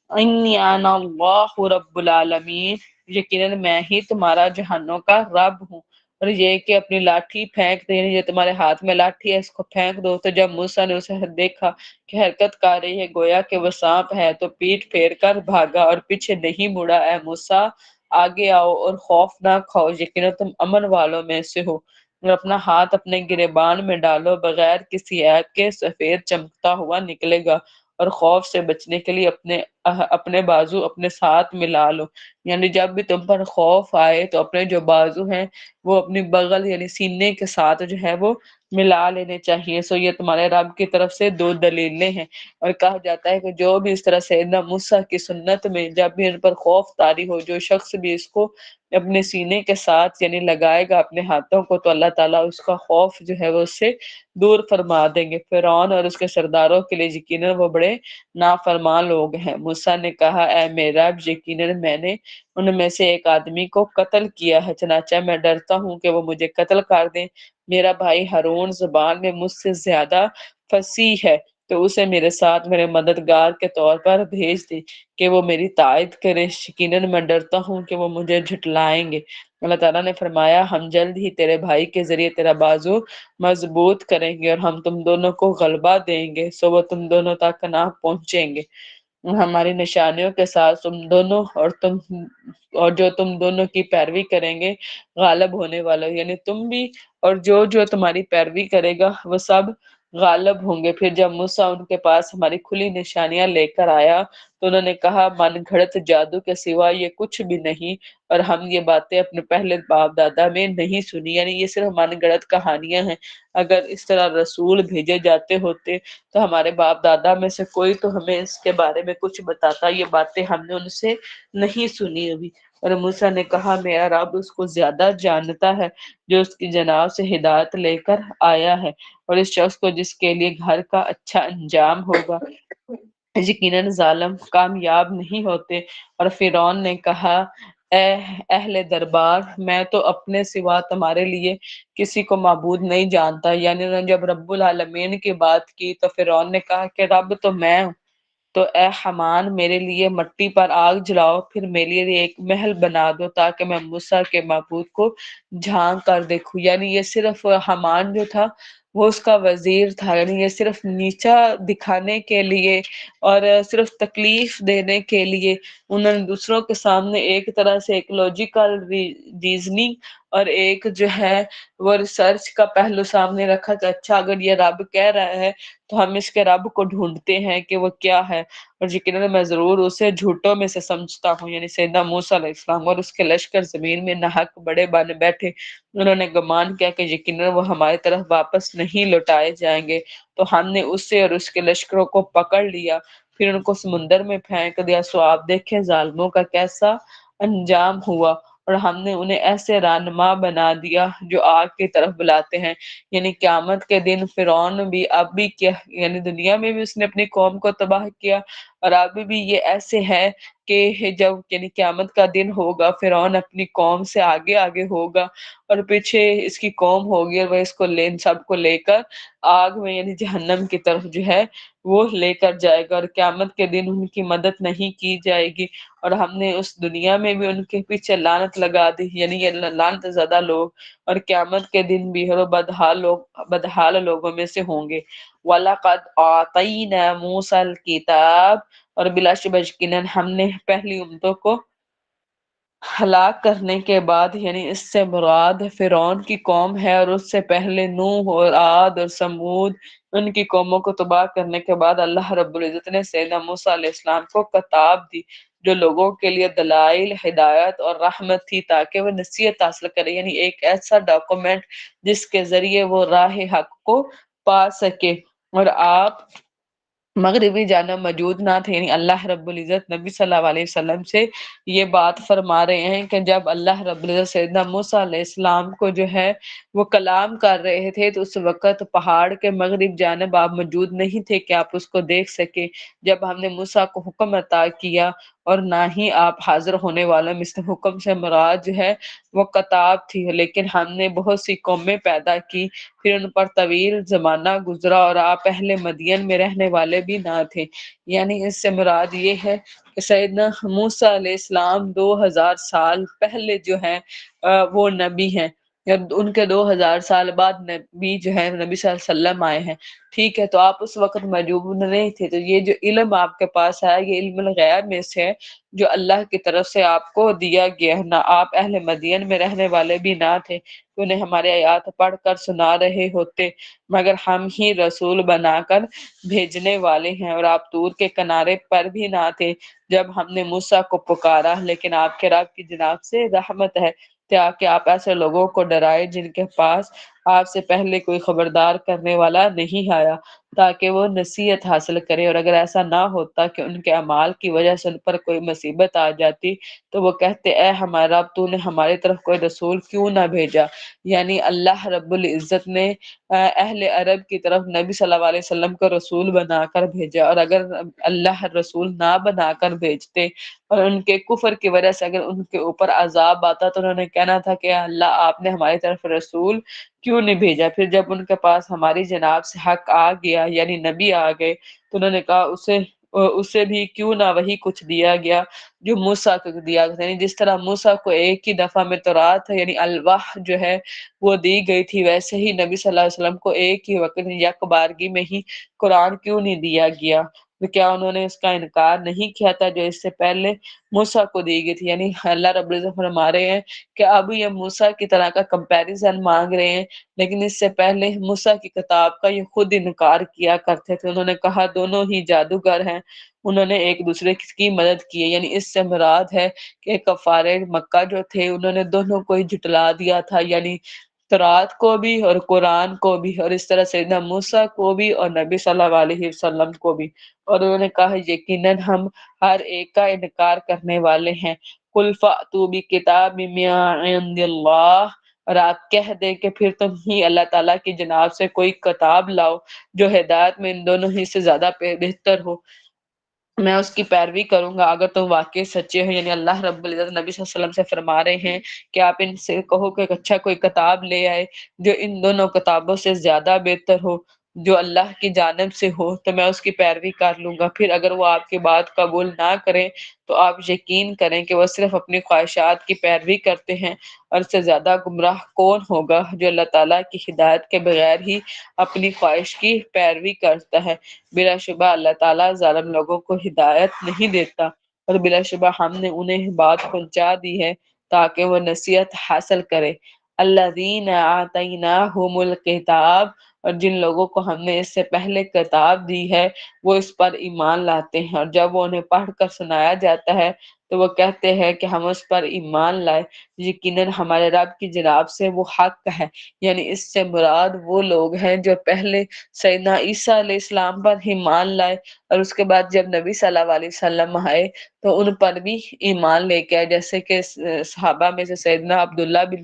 انی انا اللہ رب العالمین، یقیناً میں ہی تمہارا جہانوں کا رب ہوں۔ اور یہ کہ اپنی لاٹھی پھینک دے، یعنی جو تمہارے ہاتھ میں لاٹھی ہے اس کو پھینک دو، تو جب موسیٰ نے اسے دیکھا کہ حرکت کر رہی ہے گویا کہ وہ سانپ ہے، تو پیٹھ پھیر کر بھاگا اور پیچھے نہیں مڑا۔ اے موسیٰ آگے آؤ اور خوف نہ کھاؤ، یقیناً تم امن والوں میں سے ہو، اور اپنا ہاتھ اپنے گریبان میں ڈالو، بغیر کسی عیب کے سفید چمکتا ہوا نکلے گا، اور خوف سے بچنے کے لیے اپنے بازو اپنے ساتھ ملا لو، یعنی جب بھی تم پر خوف آئے تو اپنے جو بازو ہیں وہ اپنی بغل یعنی سینے کے ساتھ جو ہے وہ ملا لینے چاہیے۔ سو یہ تمہارے رب کی طرف سے 2 دلیلیں ہیں، اور کہا جاتا ہے کہ جو بھی اس طرح سیدنا موسیٰ کی سنت میں جب بھی ان پر خوف طاری ہو، جو شخص بھی اس کو اپنے سینے کے ساتھ یعنی لگائے گا اپنے ہاتھوں کو، تو اللہ تعالیٰ اس کا خوف جو ہے وہ اس سے دور فرما دیں گے۔ فرعون اور اس کے سرداروں کے لیے یقیناً وہ بڑے نافرمان لوگ ہیں۔ موسیٰ نے کہا اے میرا رب، یقیناً میں نے ان میں سے ایک آدمی کو قتل کیا ہے، چنانچہ میں ڈرتا ہوں کہ وہ مجھے قتل کر دیں۔ میرا بھائی ہارون زبان میں مجھ سے زیادہ فصیح ہے، تو اسے میرے ساتھ میرے مددگار کے طور پر بھیج دے کہ وہ میری تائید کرے، یقیناً میں ڈرتا ہوں کہ وہ مجھے جھٹلائیں گے۔ اللہ تعالیٰ نے فرمایا ہم جلد ہی تیرے بھائی کے ذریعے تیرا بازو مضبوط کریں گے، اور ہم تم دونوں کو غلبہ دیں گے، سو وہ تم دونوں تک نہ پہنچیں گے، ہماری نشانیوں کے ساتھ تم دونوں اور جو تم دونوں کی پیروی کریں گے غالب ہونے والا، یعنی تم بھی اور جو تمہاری پیروی کرے گا وہ سب غالب ہوں گے۔ پھر جب موسیٰ ان کے پاس ہماری کھلی نشانیاں لے کر آیا تو انہوں نے کہا من گھڑت جادو کے سوا یہ کچھ بھی نہیں، اور ہم یہ باتیں اپنے پہلے باپ دادا میں نہیں سنی، یعنی یہ صرف من گھڑت کہانیاں ہیں۔ اگر اس طرح رسول بھیجے جاتے ہوتے تو ہمارے باپ دادا میں سے کوئی تو ہمیں اس کے بارے میں کچھ بتاتا، یہ باتیں ہم نے ان سے نہیں سنی ابھی۔ اور موسیٰ نے کہا میرا رب اس کو زیادہ جانتا ہے جو اس کی جناب سے ہدایت لے کر آیا ہے، اور اس شخص کو جس کے لیے گھر کا اچھا انجام ہوگا، یقیناً ظالم کامیاب نہیں ہوتے۔ اور فرعون نے کہا اے اہل دربار، میں تو اپنے سوا تمہارے لیے کسی کو معبود نہیں جانتا، یعنی انہوں نے جب رب العالمین کی بات کی تو فرعون نے کہا کہ رب تو میں ہوں، تو اے حمان میرے لیے مٹی پر آگ جلاؤ، پھر میرے لیے ایک محل بنا دو تاکہ میں موسیٰ کے معبود کو جھانک کر دیکھوں۔ یعنی یہ صرف حمان جو تھا وہ اس کا وزیر تھا، یعنی یہ صرف نیچا دکھانے کے لیے اور صرف تکلیف دینے کے لیے انہوں نے دوسروں کے سامنے ایک طرح سے ایک لاجیکل ریزننگ اور ایک جو ہے وہ ریسرچ کا پہلو سامنے رکھا کہ اچھا اگر یہ رب کہہ رہا ہے تو ہم اس کے رب کو ڈھونڈتے ہیں کہ وہ کیا ہے، اور یقیناً میں ضرور اسے جھوٹوں میں سے سمجھتا ہوں۔ یعنی سیدنا موسیٰ علیہ السلام اور اس کے لشکر زمین میں ناحق بڑے بن بیٹھے، انہوں نے گمان کیا کہ یقیناً وہ ہماری طرف واپس نہیں لوٹائے جائیں گے، تو ہم نے اسے اور اس کے لشکروں کو پکڑ لیا، پھر ان کو سمندر میں پھینک دیا، سو آپ دیکھیں ظالموں کا کیسا انجام ہوا۔ اور ہم نے انہیں ایسے رہنما بنا دیا جو آگ کی طرف بلاتے ہیں۔ یعنی قیامت کے دن فرعون بھی اب بھی کیا، یعنی دنیا میں بھی اس نے اپنی قوم کو تباہ کیا، اور ابھی بھی یہ ایسے ہے کہ جب یعنی قیامت کا دن ہوگا فرعون اپنی قوم سے آگے آگے ہوگا اور پیچھے اس کی قوم ہوگی، اور وہ اس کو ان سب کو لے کر آگ میں یعنی جہنم کی طرف جو ہے وہ لے کر جائے گا، اور قیامت کے دن ان کی مدد نہیں کی جائے گی۔ اور ہم نے اس دنیا میں بھی ان کے پیچھے لعنت لگا دی، یعنی یہ لعنت زدہ لوگ اور قیامت کے دن بھی وہ بدحال لوگوں میں سے ہوں گے۔ وَلَقَدْ آتَيْنَا مُوسَى الْكِتَابَ، اور بلا شبہ یقیناً ہم نے پہلی امتوں کو ہلاک کرنے کے بعد، یعنی اس سے مراد فرعون کی قوم ہے، اور اس سے پہلے نوح اور عاد اور سمود ان کی قوموں کو تباہ کرنے کے بعد اللہ رب العزت نے سیدنا موسیٰ علیہ السلام کو کتاب دی جو لوگوں کے لیے دلائل، ہدایت اور رحمت تھی تاکہ وہ نصیحت حاصل کرے، یعنی ایک ایسا ڈاکومنٹ جس کے ذریعے وہ راہ حق کو پا سکے۔ اور آپ مغربی جانب موجود نہ تھے، یعنی اللہ رب العزت نبی صلی اللہ علیہ وسلم سے یہ بات فرما رہے ہیں کہ جب اللہ رب العزت سیدنا موسیٰ علیہ السلام کو جو ہے وہ کلام کر رہے تھے تو اس وقت پہاڑ کے مغرب جانب آپ موجود نہیں تھے کہ آپ اس کو دیکھ سکے۔ جب ہم نے موسیٰ کو حکم عطا کیا اور نہ ہی آپ حاضر ہونے والوں میں، اس حکم سے مراد جو ہے وہ کتاب تھی، لیکن ہم نے بہت سی قومیں پیدا کی، پھر ان پر طویل زمانہ گزرا اور آپ اہل مدین میں رہنے والے بھی نہ تھے۔ یعنی اس سے مراد یہ ہے کہ سیدنا موسیٰ علیہ السلام 2000 سال پہلے جو ہے وہ نبی ہیں، یا ان کے 2000 سال بعد نبی جو ہے نبی صلی اللہ علیہ وسلم آئے ہیں، ٹھیک ہے؟ تو آپ اس وقت موجود نہیں تھے، تو یہ جو علم آپ کے پاس ہے یہ علم الغیب میں سے ہے جو اللہ کی طرف سے آپ کو دیا گیا ہے، نہ آپ اہل مدین میں رہنے والے بھی نہ تھے کہ انہیں ہمارے آیات پڑھ کر سنا رہے ہوتے، مگر ہم ہی رسول بنا کر بھیجنے والے ہیں۔ اور آپ طور کے کنارے پر بھی نہ تھے جب ہم نے موسیٰ کو پکارا، لیکن آپ کے رب کی جناب سے رحمت ہے تاکہ آپ ایسے لوگوں کو ڈرائے جن کے پاس آپ سے پہلے کوئی خبردار کرنے والا نہیں آیا، تاکہ وہ نصیحت حاصل کرے۔ اور اگر ایسا نہ ہوتا کہ ان کے اعمال کی وجہ سے ان پر کوئی مصیبت آ جاتی تو وہ کہتے اے ہمارا رب تو نے ہماری طرف کوئی رسول کیوں نہ بھیجا۔ یعنی اللہ رب العزت نے اہل عرب کی طرف نبی صلی اللہ علیہ وسلم کو رسول بنا کر بھیجا، اور اگر اللہ رسول نہ بنا کر بھیجتے اور ان کے کفر کی وجہ سے اگر ان کے اوپر عذاب آتا تو انہوں نے کہنا تھا کہ اللہ آپ نے ہماری طرف رسول کیوں نہیں بھیجا۔ پھر جب ان کے پاس ہماری جناب سے حق آ گیا، یعنی نبی آ گئے، تو انہوں نے کہا اسے بھی کیوں نہ وہی کچھ دیا گیا جو موسیٰ کو دیا گیا، یعنی جس طرح موسیٰ کو ایک ہی دفعہ میں تورات یعنی الواح جو ہے وہ دی گئی تھی، ویسے ہی نبی صلی اللہ علیہ وسلم کو ایک ہی وقت یک بارگی میں ہی قرآن کیوں نہیں دیا گیا۔ تو کیا انہوں نے اس کا انکار نہیں کیا تھا جو اس سے پہلے موسیٰ کو دی گئی تھی؟ یعنی اللہ رب العزت فرما رہے ہیں کہ اب یہ موسیٰ کی طرح کا کمپیریزن مانگ رہے ہیں، لیکن اس سے پہلے موسیٰ کی کتاب کا یہ خود انکار کیا کرتے تھے۔ انہوں نے کہا دونوں ہی جادوگر ہیں، انہوں نے ایک دوسرے کی مدد کی ہے، یعنی اس سے مراد ہے کہ کفار مکہ جو تھے انہوں نے دونوں کو ہی جھٹلا دیا تھا، یعنی تورات کو بھی اور قرآن کو بھی، اور اس طرح سیدنا موسیٰ کو بھی اور نبی صلی اللہ علیہ وسلم کو بھی۔ اور انہوں نے کہا یقیناً ہم ہر ایک کا انکار کرنے والے ہیں۔ قُلْ فَأْتُوا بِكِتَابٍ مِّن عِندِ اللَّهِ، اور آپ کہہ دیں کہ پھر تم ہی اللہ تعالیٰ کی جناب سے کوئی کتاب لاؤ جو ہدایت میں ان دونوں ہی سے زیادہ بہتر ہو، میں اس کی پیروی کروں گا اگر تم واقعی سچے ہو۔ یعنی اللہ رب العزت نبی صلی اللہ علیہ وسلم سے فرما رہے ہیں کہ آپ ان سے کہو کہ اچھا کوئی کتاب لے آئے جو ان دونوں کتابوں سے زیادہ بہتر ہو، جو اللہ کی جانب سے ہو، تو میں اس کی پیروی کر لوں گا۔ پھر اگر وہ آپ کی بات قبول نہ کریں تو آپ یقین کریں کہ وہ صرف اپنی خواہشات کی پیروی کرتے ہیں، اور اس سے زیادہ گمراہ کون ہوگا جو اللہ تعالیٰ کی ہدایت کے بغیر ہی اپنی خواہش کی پیروی کرتا ہے۔ بلا شبہ اللہ تعالیٰ ظالم لوگوں کو ہدایت نہیں دیتا، اور بلا شبہ ہم نے انہیں بات پہنچا دی ہے تاکہ وہ نصیحت حاصل کرے۔ الذین آتیناہم الکتاب، اور جن لوگوں کو ہم نے اس سے پہلے کتاب دی ہے وہ اس پر ایمان لاتے ہیں، اور جب وہ انہیں پڑھ کر سنایا جاتا ہے تو وہ کہتے ہیں کہ ہم اس پر ایمان لائے، یقیناً ہمارے رب کی جناب سے وہ حق ہے۔ یعنی اس سے مراد وہ لوگ ہیں جو پہلے سیدنا عیسیٰ علیہ السلام پر ایمان لائے، اور اس کے بعد جب نبی صلی اللہ علیہ وسلم آئے تو ان پر بھی ایمان لے کے آئے، جیسے کہ صحابہ میں سے سیدنا عبداللہ بن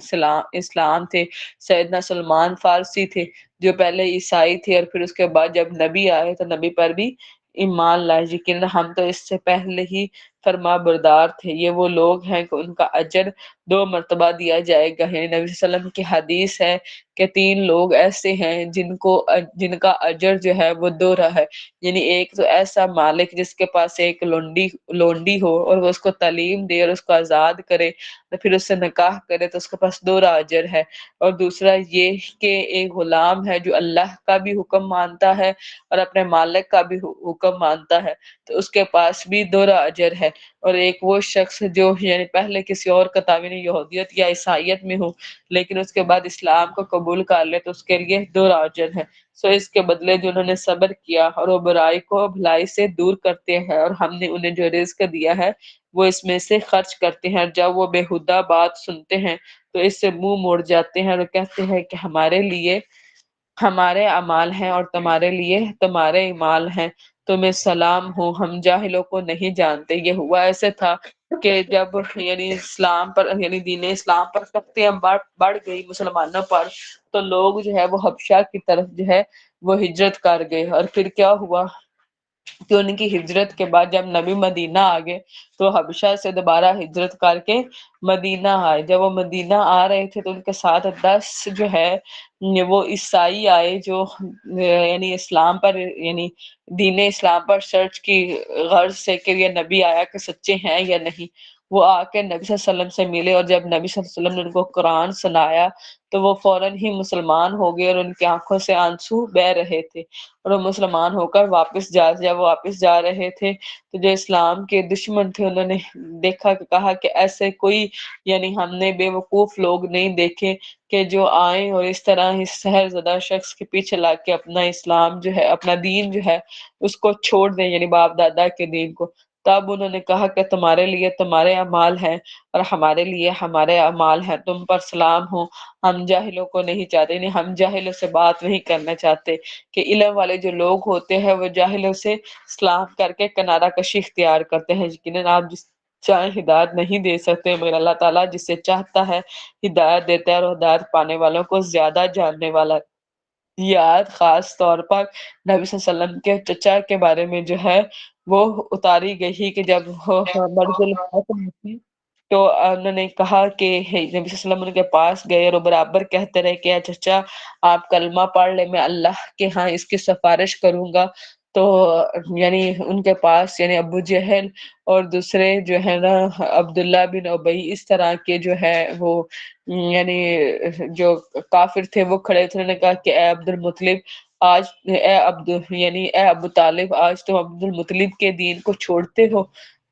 اسلام تھے، سیدنا سلمان فارسی تھے جو پہلے عیسائی تھے، اور پھر اس کے بعد جب نبی آئے تو نبی پر بھی ایمان لائے۔ لیکن ہم تو اس سے پہلے ہی فرما بردار تھے۔ یہ وہ لوگ ہیں کہ ان کا اجر 2 مرتبہ دیا جائے گا۔ یعنی نبی صلی اللہ علیہ وسلم کی حدیث ہے کہ 3 لوگ ایسے ہیں جن کا اجر جو ہے وہ 2 ہے۔ یعنی ایک تو ایسا مالک جس کے پاس ایک لونڈی ہو اور وہ اس کو تعلیم دے اور اس کو آزاد کرے اور پھر اس سے نکاح کرے تو اس کے پاس 2 اجر ہے۔ اور دوسرا یہ کہ ایک غلام ہے جو اللہ کا بھی حکم مانتا ہے اور اپنے مالک کا بھی حکم مانتا ہے تو اس کے پاس بھی 2 اجر ہے۔ اور ایک وہ شخص جو یعنی پہلے کسی اور کتابی یہودیت یا عیسائیت میں ہو لیکن اس کے بعد اسلام کو قبول کر لے تو اس کے لیے 2 اجر ہے۔ سو اس کے بدلے جو انہوں نے صبر کیا اور وہ برائی کو بھلائی سے دور کرتے ہیں، اور ہم نے انہیں جو رزق دیا ہے وہ اس میں سے خرچ کرتے ہیں، اور جب وہ بےہودہ بات سنتے ہیں تو اس سے منہ موڑ جاتے ہیں اور کہتے ہیں کہ ہمارے لیے ہمارے اعمال ہیں اور تمہارے لیے تمہارے اعمال ہیں، تمہیں سلام ہو، ہم جاہلوں کو نہیں جانتے۔ یہ ہوا ایسے تھا کہ جب یعنی اسلام پر یعنی دین اسلام پر سختیاں بڑھ گئی مسلمانوں پر تو لوگ جو ہے وہ حبشہ کی طرف جو ہے وہ ہجرت کر گئے، اور پھر کیا ہوا کہ ان کی ہجرت کے بعد جب نبی مدینہ آگئے تو حبشہ سے دوبارہ ہجرت کر کے مدینہ آئے۔ جب وہ مدینہ آ رہے تھے تو ان کے ساتھ 10 جو ہے وہ عیسائی آئے جو یعنی اسلام پر یعنی دین اسلام پر سرچ کی غرض سے کہ یہ نبی آیا کہ سچے ہیں یا نہیں۔ وہ آ کے نبی صلی اللہ علیہ وسلم سے ملے اور جب نبی صلی اللہ علیہ وسلم نے ان کو قرآن سنایا تو وہ فوراً ہی مسلمان ہو گئے، اور ان کی آنکھوں سے آنسو بہہ رہے تھے، اور وہ مسلمان ہو کر جب واپس جا رہے تھے تو جو اسلام کے دشمن تھے انہوں نے دیکھا کہ کہا کہ ایسے کوئی یعنی ہم نے بے وقوف لوگ نہیں دیکھے کہ جو آئیں اور اس طرح اس سحر زدہ شخص کے پیچھے لا کے اپنا اسلام جو ہے اپنا دین جو ہے اس کو چھوڑ دیں، یعنی باپ دادا کے دین کو۔ تب انہوں نے کہا کہ تمہارے لیے تمہارے اعمال ہیں اور ہمارے لیے ہمارے اعمال ہیں، تم پر سلام ہو، ہم جاہلوں کو نہیں چاہتے، یعنی ہم جاہلوں سے بات نہیں کرنا چاہتے کہ علم والے جو لوگ ہوتے ہیں وہ جاہلوں سے سلام کر کے کنارہ کشی اختیار کرتے ہیں۔ یقیناً آپ جس چاہے ہدایت نہیں دے سکتے مگر اللہ تعالیٰ جسے چاہتا ہے ہدایت دیتا ہے، اور ہدایت پانے والوں کو زیادہ جاننے والا ہے۔ یہ آیت خاص طور پر نبی صلی اللہ علیہ وسلم کے چچا کے بارے میں جو ہے وہ اتاری گئی کہ جب وہ مرض الموت میں تھی تو انہوں نے کہا کہ نبی صلی اللہ علیہ وسلم ان کے پاس گئے اور برابر کہتے رہے کہ اے چچا آپ کلمہ پڑھ لیں، میں اللہ کے ہاں اس کی سفارش کروں گا۔ تو یعنی ان کے پاس یعنی ابو جہل اور دوسرے جو ہے نا عبداللہ بن ابی اس طرح کے جو ہے وہ یعنی جو کافر تھے وہ کھڑے تھے، انہوں نے کہا کہ اے عبد المطلب آج اے ابو طالب، آج تم عبد المطلب کے دین کو چھوڑتے ہو؟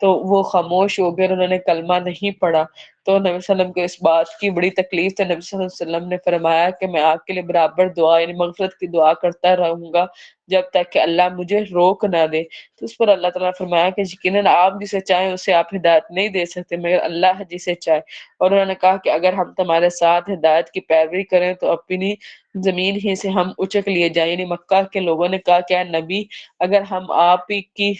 تو وہ خاموش ہو گئے، انہوں نے کلمہ نہیں پڑھا۔ تو نبی صلی اللہ علیہ وسلم کو اس بات کی بڑی تکلیف تھی۔ نبی صلی اللہ علیہ وسلم نے فرمایا کہ میں آپ کے لیے برابر دعا یعنی مغفرت کی دعا کرتا رہوں گا جب تک کہ اللہ مجھے روک نہ دے۔ تو اس پر اللہ تعالیٰ نے فرمایا کہ یقیناً آپ جسے چاہیں اسے آپ ہدایت نہیں دے سکتے مگر اللہ جسے چاہے۔ اور انہوں نے کہا کہ اگر ہم تمہارے ساتھ ہدایت کی پیروی کریں تو اپنی زمین ہی سے ہم اچک لیے جائیں۔ یعنی مکہ کے لوگوں نے کہا کہ اے نبی، اگر ہم آپ ہی کی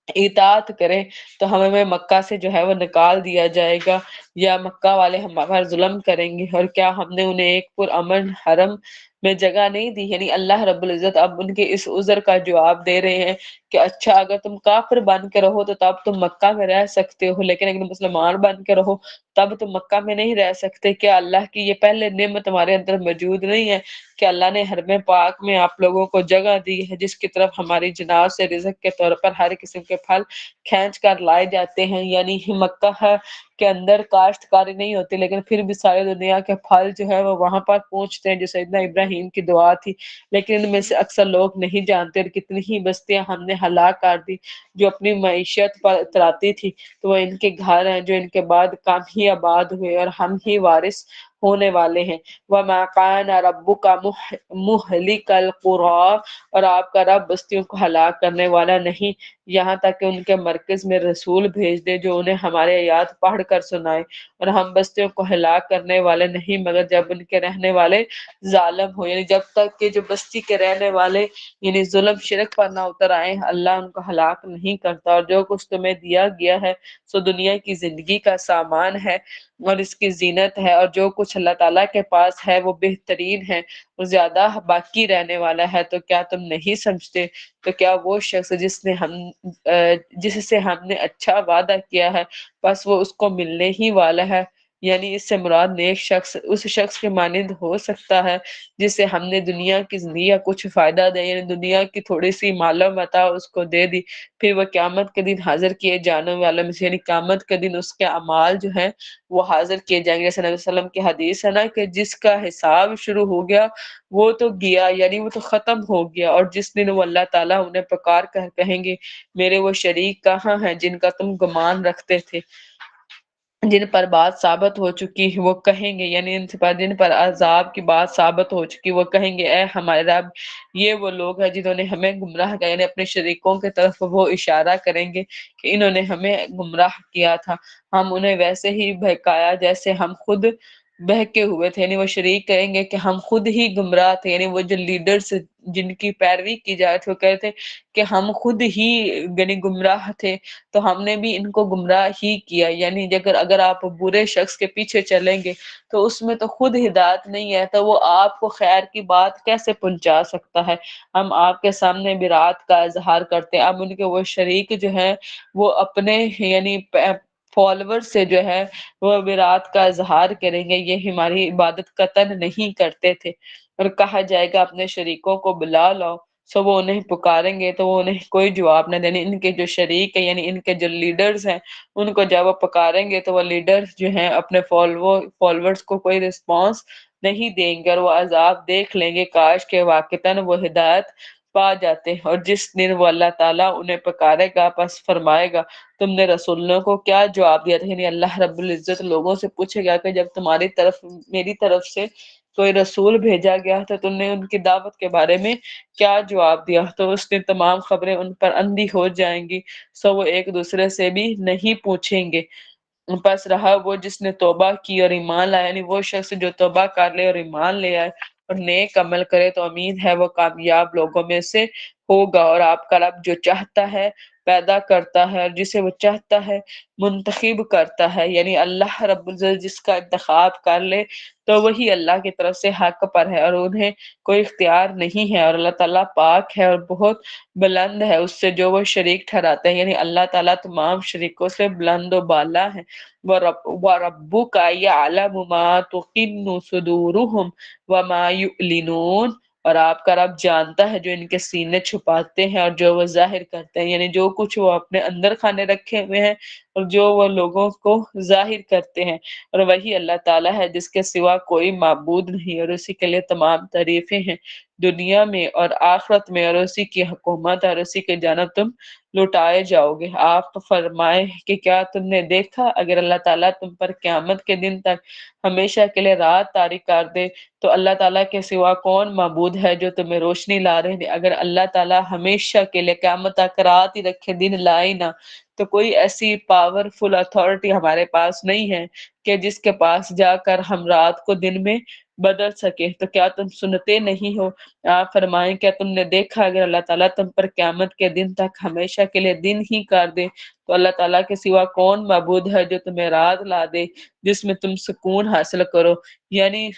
اطاعت کریں تو ہمیں مکہ سے جو ہے وہ نکال دیا جائے گا، یا مکہ والے ہم پر ظلم کریں گے۔ اور کیا ہم نے انہیں ایک پرامن حرم میں جگہ نہیں دی؟ یعنی اللہ رب العزت اب ان کے اس عذر کا جواب دے رہے ہیں کہ اچھا اگر تم کافر بن کے رہو تو تب تم مکہ میں رہ سکتے ہو، لیکن اگر مسلمان بن کے رہو تب تم مکہ میں نہیں رہ سکتے۔ کیا اللہ کی یہ پہلے نعمت تمہارے اندر موجود نہیں ہے کہ اللہ نے حرم پاک میں آپ لوگوں کو جگہ دی ہے جس کی طرف ہماری جناب سے رزق کے طور پر ہر قسم کے پھل کھینچ کر لائے جاتے ہیں؟ یعنی مکہ کے اندر کاشتکاری نہیں ہوتی لیکن پھر بھی ساری دنیا کے پھل جو ہے وہ وہاں پر پہنچتے ہیں، جو سیدنا ابراہیم کی دعا تھی۔ لیکن ان میں سے اکثر لوگ نہیں جانتے، اور کتنی ہی بستیاں ہم نے ہلاک کر دی جو اپنی معیشت پر اتراتی تھی، تو وہ ان کے گھر ہیں جو ان کے بعد کم ہی آباد ہوئے اور ہم ہی وارث ہونے والے ہیں۔ وَمَا كَانَ رَبُّكَ مُهْلِكَ الْقُرَىٰ، اور آپ کا رب بستیوں کو ہلاک کرنے والا نہیں یہاں تک کہ ان کے مرکز میں رسول بھیج دے جو انہیں ہمارے آیات پڑھ کر سنائے، اور ہم بستیوں کو ہلاک کرنے والے نہیں مگر جب ان کے رہنے والے ظالم ہو۔ یعنی جب تک کہ جو بستی کے رہنے والے یعنی ظلم شرک پر نہ اتر آئے اللہ ان کو ہلاک نہیں کرتا۔ اور جو کچھ تمہیں دیا گیا ہے سو دنیا کی زندگی کا سامان ہے اور اس کی زینت ہے، اور جو کچھ اللہ تعالیٰ کے پاس ہے وہ بہترین ہے اور زیادہ باقی رہنے والا ہے۔ تو کیا تم نہیں سمجھتے؟ تو کیا وہ شخص جس سے ہم نے اچھا وعدہ کیا ہے بس وہ اس کو ملنے ہی والا ہے؟ یعنی اس سے مراد نیک شخص اس شخص کے مانند ہو سکتا ہے جسے ہم نے دنیا کی زندگی کا کچھ فائدہ دے، یعنی دنیا کی تھوڑی سی مال و متاع اس کو دے دی، پھر وہ قیامت کے دن حاضر کیے جانے والے میں سے یعنی قیامت کے دن اس کے اعمال جو ہیں وہ حاضر کیے جائیں گے۔ جیسے نبی صلی اللہ علیہ وسلم کی حدیث ہے نا کہ جس کا حساب شروع ہو گیا وہ تو گیا، یعنی وہ تو ختم ہو گیا، اور جس دن وہ اللہ تعالیٰ انہیں پکار کر کہیں گے میرے وہ شریک کہاں ہیں جن کا تم گمان رکھتے تھے، جن پر بات ثابت ہو چکی وہ کہیں گے، یعنی جن پر عذاب کی بات ثابت ہو چکی وہ کہیں گے اے ہمارے رب یہ وہ لوگ ہیں جنہوں نے ہمیں گمراہ کیا، یعنی اپنے شریکوں کی طرف وہ اشارہ کریں گے کہ انہوں نے ہمیں گمراہ کیا تھا، ہم انہیں ویسے ہی بہکایا جیسے ہم خود بہکے ہوئے تھے۔ یعنی وہ شریک کہیں گے کہ ہم خود ہی گمراہ تھے، یعنی وہ جو لیڈرز جن کی پیروی کی جائے تھی وہ کہتے کہ ہم خود ہی یعنی گمراہ تھے تو ہم نے بھی ان کو گمراہ ہی کیا۔ یعنی اگر آپ برے شخص کے پیچھے چلیں گے تو اس میں تو خود ہدایت نہیں ہے تو وہ آپ کو خیر کی بات کیسے پہنچا سکتا ہے؟ ہم آپ کے سامنے برات کا اظہار کرتے ہیں، اب ان کے وہ شریک جو ہیں وہ اپنے یعنی فالوور سے جو ہے وہ برات کا اظہار کریں گے یہ ہماری عبادت قطن نہیں کرتے تھے، اور کہا جائے گا اپنے شریکوں کو بلا لاؤ، سو وہ انہیں پکاریں گے تو وہ انہیں کوئی جواب نہ دیں۔ ان کے جو شریک ہیں یعنی ان کے جو لیڈرز ہیں ان کو جب وہ پکاریں گے تو وہ لیڈرز جو ہیں اپنے فالوورز کو کوئی رسپانس نہیں دیں گے اور وہ عذاب دیکھ لیں گے، کاش کہ واقعتاً وہ ہدایت پا جاتے ہیں۔ اور جس دن وہ اللہ تعالیٰ انہیں پکارے گا پس فرمائے گا تم نے رسولوں کو کیا جواب دیا تھا؟ یعنی اللہ رب العزت لوگوں سے پوچھے گا کہ جب تمہاری طرف میری طرف سے کوئی رسول بھیجا گیا تو تم نے ان کی دعوت کے بارے میں کیا جواب دیا؟ تو اس دن تمام خبریں ان پر اندھی ہو جائیں گی، سو وہ ایک دوسرے سے بھی نہیں پوچھیں گے۔ پس رہا وہ جس نے توبہ کی اور ایمان لایا، یعنی وہ شخص جو توبہ کر لے اور ایمان لے آئے اور نیک عمل کرے تو امید ہے وہ کامیاب لوگوں میں سے ہوگا۔ اور آپ کا رب جو چاہتا ہے پیدا کرتا ہے اور جسے وہ چاہتا ہے منتخب کرتا ہے، یعنی اللہ رب العزت جس کا انتخاب کر لے تو وہی اللہ کی طرف سے حق پر ہے اور انہیں کوئی اختیار نہیں ہے، اور اللہ تعالیٰ پاک ہے اور بہت بلند ہے اس سے جو وہ شریک ٹھہراتے ہیں، یعنی اللہ تعالیٰ تمام شریکوں سے بلند و بالا ہے۔ وَرَبُّكَ يَعْلَمُ مَا تُكِنُّ صُدُورُهُمْ وَمَا يُعْلِنُونَ، اور آپ کا رب جانتا ہے جو ان کے سینے چھپاتے ہیں اور جو وہ ظاہر کرتے ہیں، یعنی جو کچھ وہ اپنے اندر خانے رکھے ہوئے ہیں اور جو وہ لوگوں کو ظاہر کرتے ہیں، اور وہی اللہ تعالیٰ ہے جس کے سوا کوئی معبود نہیں اور اسی کے لیے تمام تعریفیں ہیں دنیا میں اور آخرت میں، اور اسی کی حکومت اور اسی کے جانب تم لوٹائے جاؤ گے۔ آپ فرمائے کہ کیا تم نے دیکھا اگر اللہ تعالیٰ تم پر قیامت کے دن تک ہمیشہ کے لیے رات طاری کر دے تو اللہ تعالیٰ کے سوا کون معبود ہے جو تمہیں روشنی لا رہے ہیں؟ اگر اللہ تعالیٰ ہمیشہ کے لیے قیامت تک رات ہی رکھے، دن لائے نہ، تو کوئی ایسی پاورفل اتھارٹی ہمارے پاس نہیں ہے کہ جس کے پاس جا کر ہم رات کو دن میں بدل سکے۔ تو کیا تم سنتے نہیں ہو؟ آپ فرمائیں کیا تم نے دیکھا اگر اللہ تعالیٰ تم پر قیامت کے دن تک ہمیشہ کے لیے دن ہی کر دے تو اللہ تعالیٰ کے سوا کون معبود ہے جو تمہیں رات لا دے جس میں تم سکون حاصل کرو؟ یعنی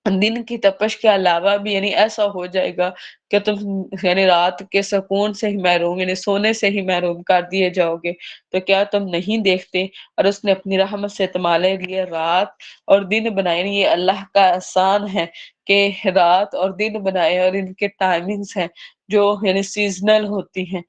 دن کی تپش کے علاوہ بھی یعنی ایسا ہو جائے گا کہ تم یعنی رات کے سکون سے ہی محروم، یعنی سونے سے ہی محروم کر دیے جاؤ گے۔ تو کیا تم نہیں دیکھتے؟ اور اس نے اپنی رحمت سے تمہارے لیے رات اور دن بنائے، یعنی یہ اللہ کا احسان ہے کہ رات اور دن بنائے اور ان کے ٹائمنگز ہیں جو یعنی سیزنل ہوتی ہیں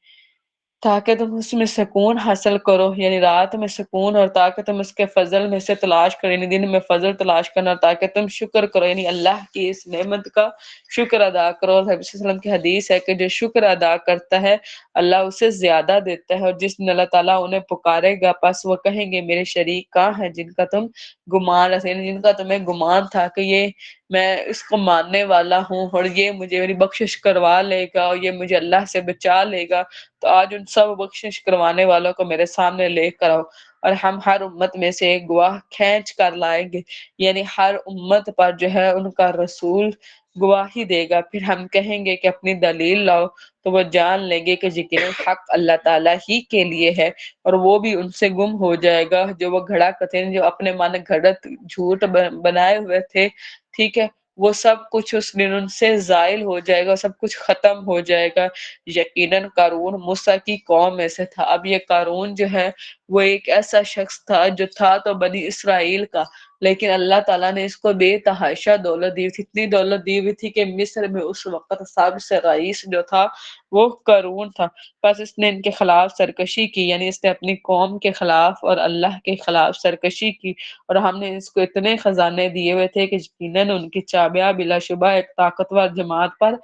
تاکہ تم اس میں سکون حاصل کرو، یعنی رات میں سکون، اور تاکہ تم اس کے فضل میں سے تلاش کرو، یعنی دن میں فضل تلاش کرنا تاکہ تم شکر کرو، یعنی اللہ کی اس نعمت کا شکر ادا کرو۔ نبی صلی اللہ علیہ وسلم کی حدیث ہے کہ جو شکر ادا کرتا ہے اللہ اسے زیادہ دیتا ہے، اور جس دن اللہ تعالیٰ انہیں پکارے گا پس وہ کہیں گے میرے شریک کہاں ہیں جن کا تم گمان رکھتے، یعنی جن کا تمہیں گمان تھا کہ یہ میں اس کو ماننے والا ہوں اور یہ مجھے میری بخشش کروا لے گا اور یہ مجھے اللہ سے بچا لے گا، تو آج ان سب بخشش کروانے والوں کو میرے سامنے لے کر آؤ اور ہم ہر امت میں سے ایک گواہ کھینچ کر لائیں گے، یعنی ہر امت پر جو ہے ان کا رسول گواہی دے گا، پھر ہم کہیں گے کہ اپنی دلیل لاؤ، تو وہ جان لیں گے کہ یقیناً حق اللہ تعالیٰ ہی کے لیے ہے اور وہ بھی ان سے گم ہو جائے گا جو وہ گھڑا کرتے ہیں، جو اپنے من گھڑت جھوٹ بنائے ہوئے تھے، ٹھیک ہے، وہ سب کچھ اس دن ان سے زائل ہو جائے گا، سب کچھ ختم ہو جائے گا۔ یقیناً قارون موسیٰ کی قوم میں سے تھا۔ اب یہ قارون جو ہے وہ ایک ایسا شخص تھا جو تھا تو بنی اسرائیل کا، لیکن اللہ تعالیٰ نے اس کو بے تحاشا دولت دی تھی، اتنی دولت دی ہوئی تھی کہ مصر میں اس وقت سب سے رئیس جو تھا وہ قارون تھا۔ پس اس نے ان کے خلاف سرکشی کی، یعنی اس نے اپنی قوم کے خلاف اور اللہ کے خلاف سرکشی کی، اور ہم نے اس کو اتنے خزانے دیے ہوئے تھے کہ یقیناً ان کی چابیاں بلا شبہ ایک طاقتور جماعت پر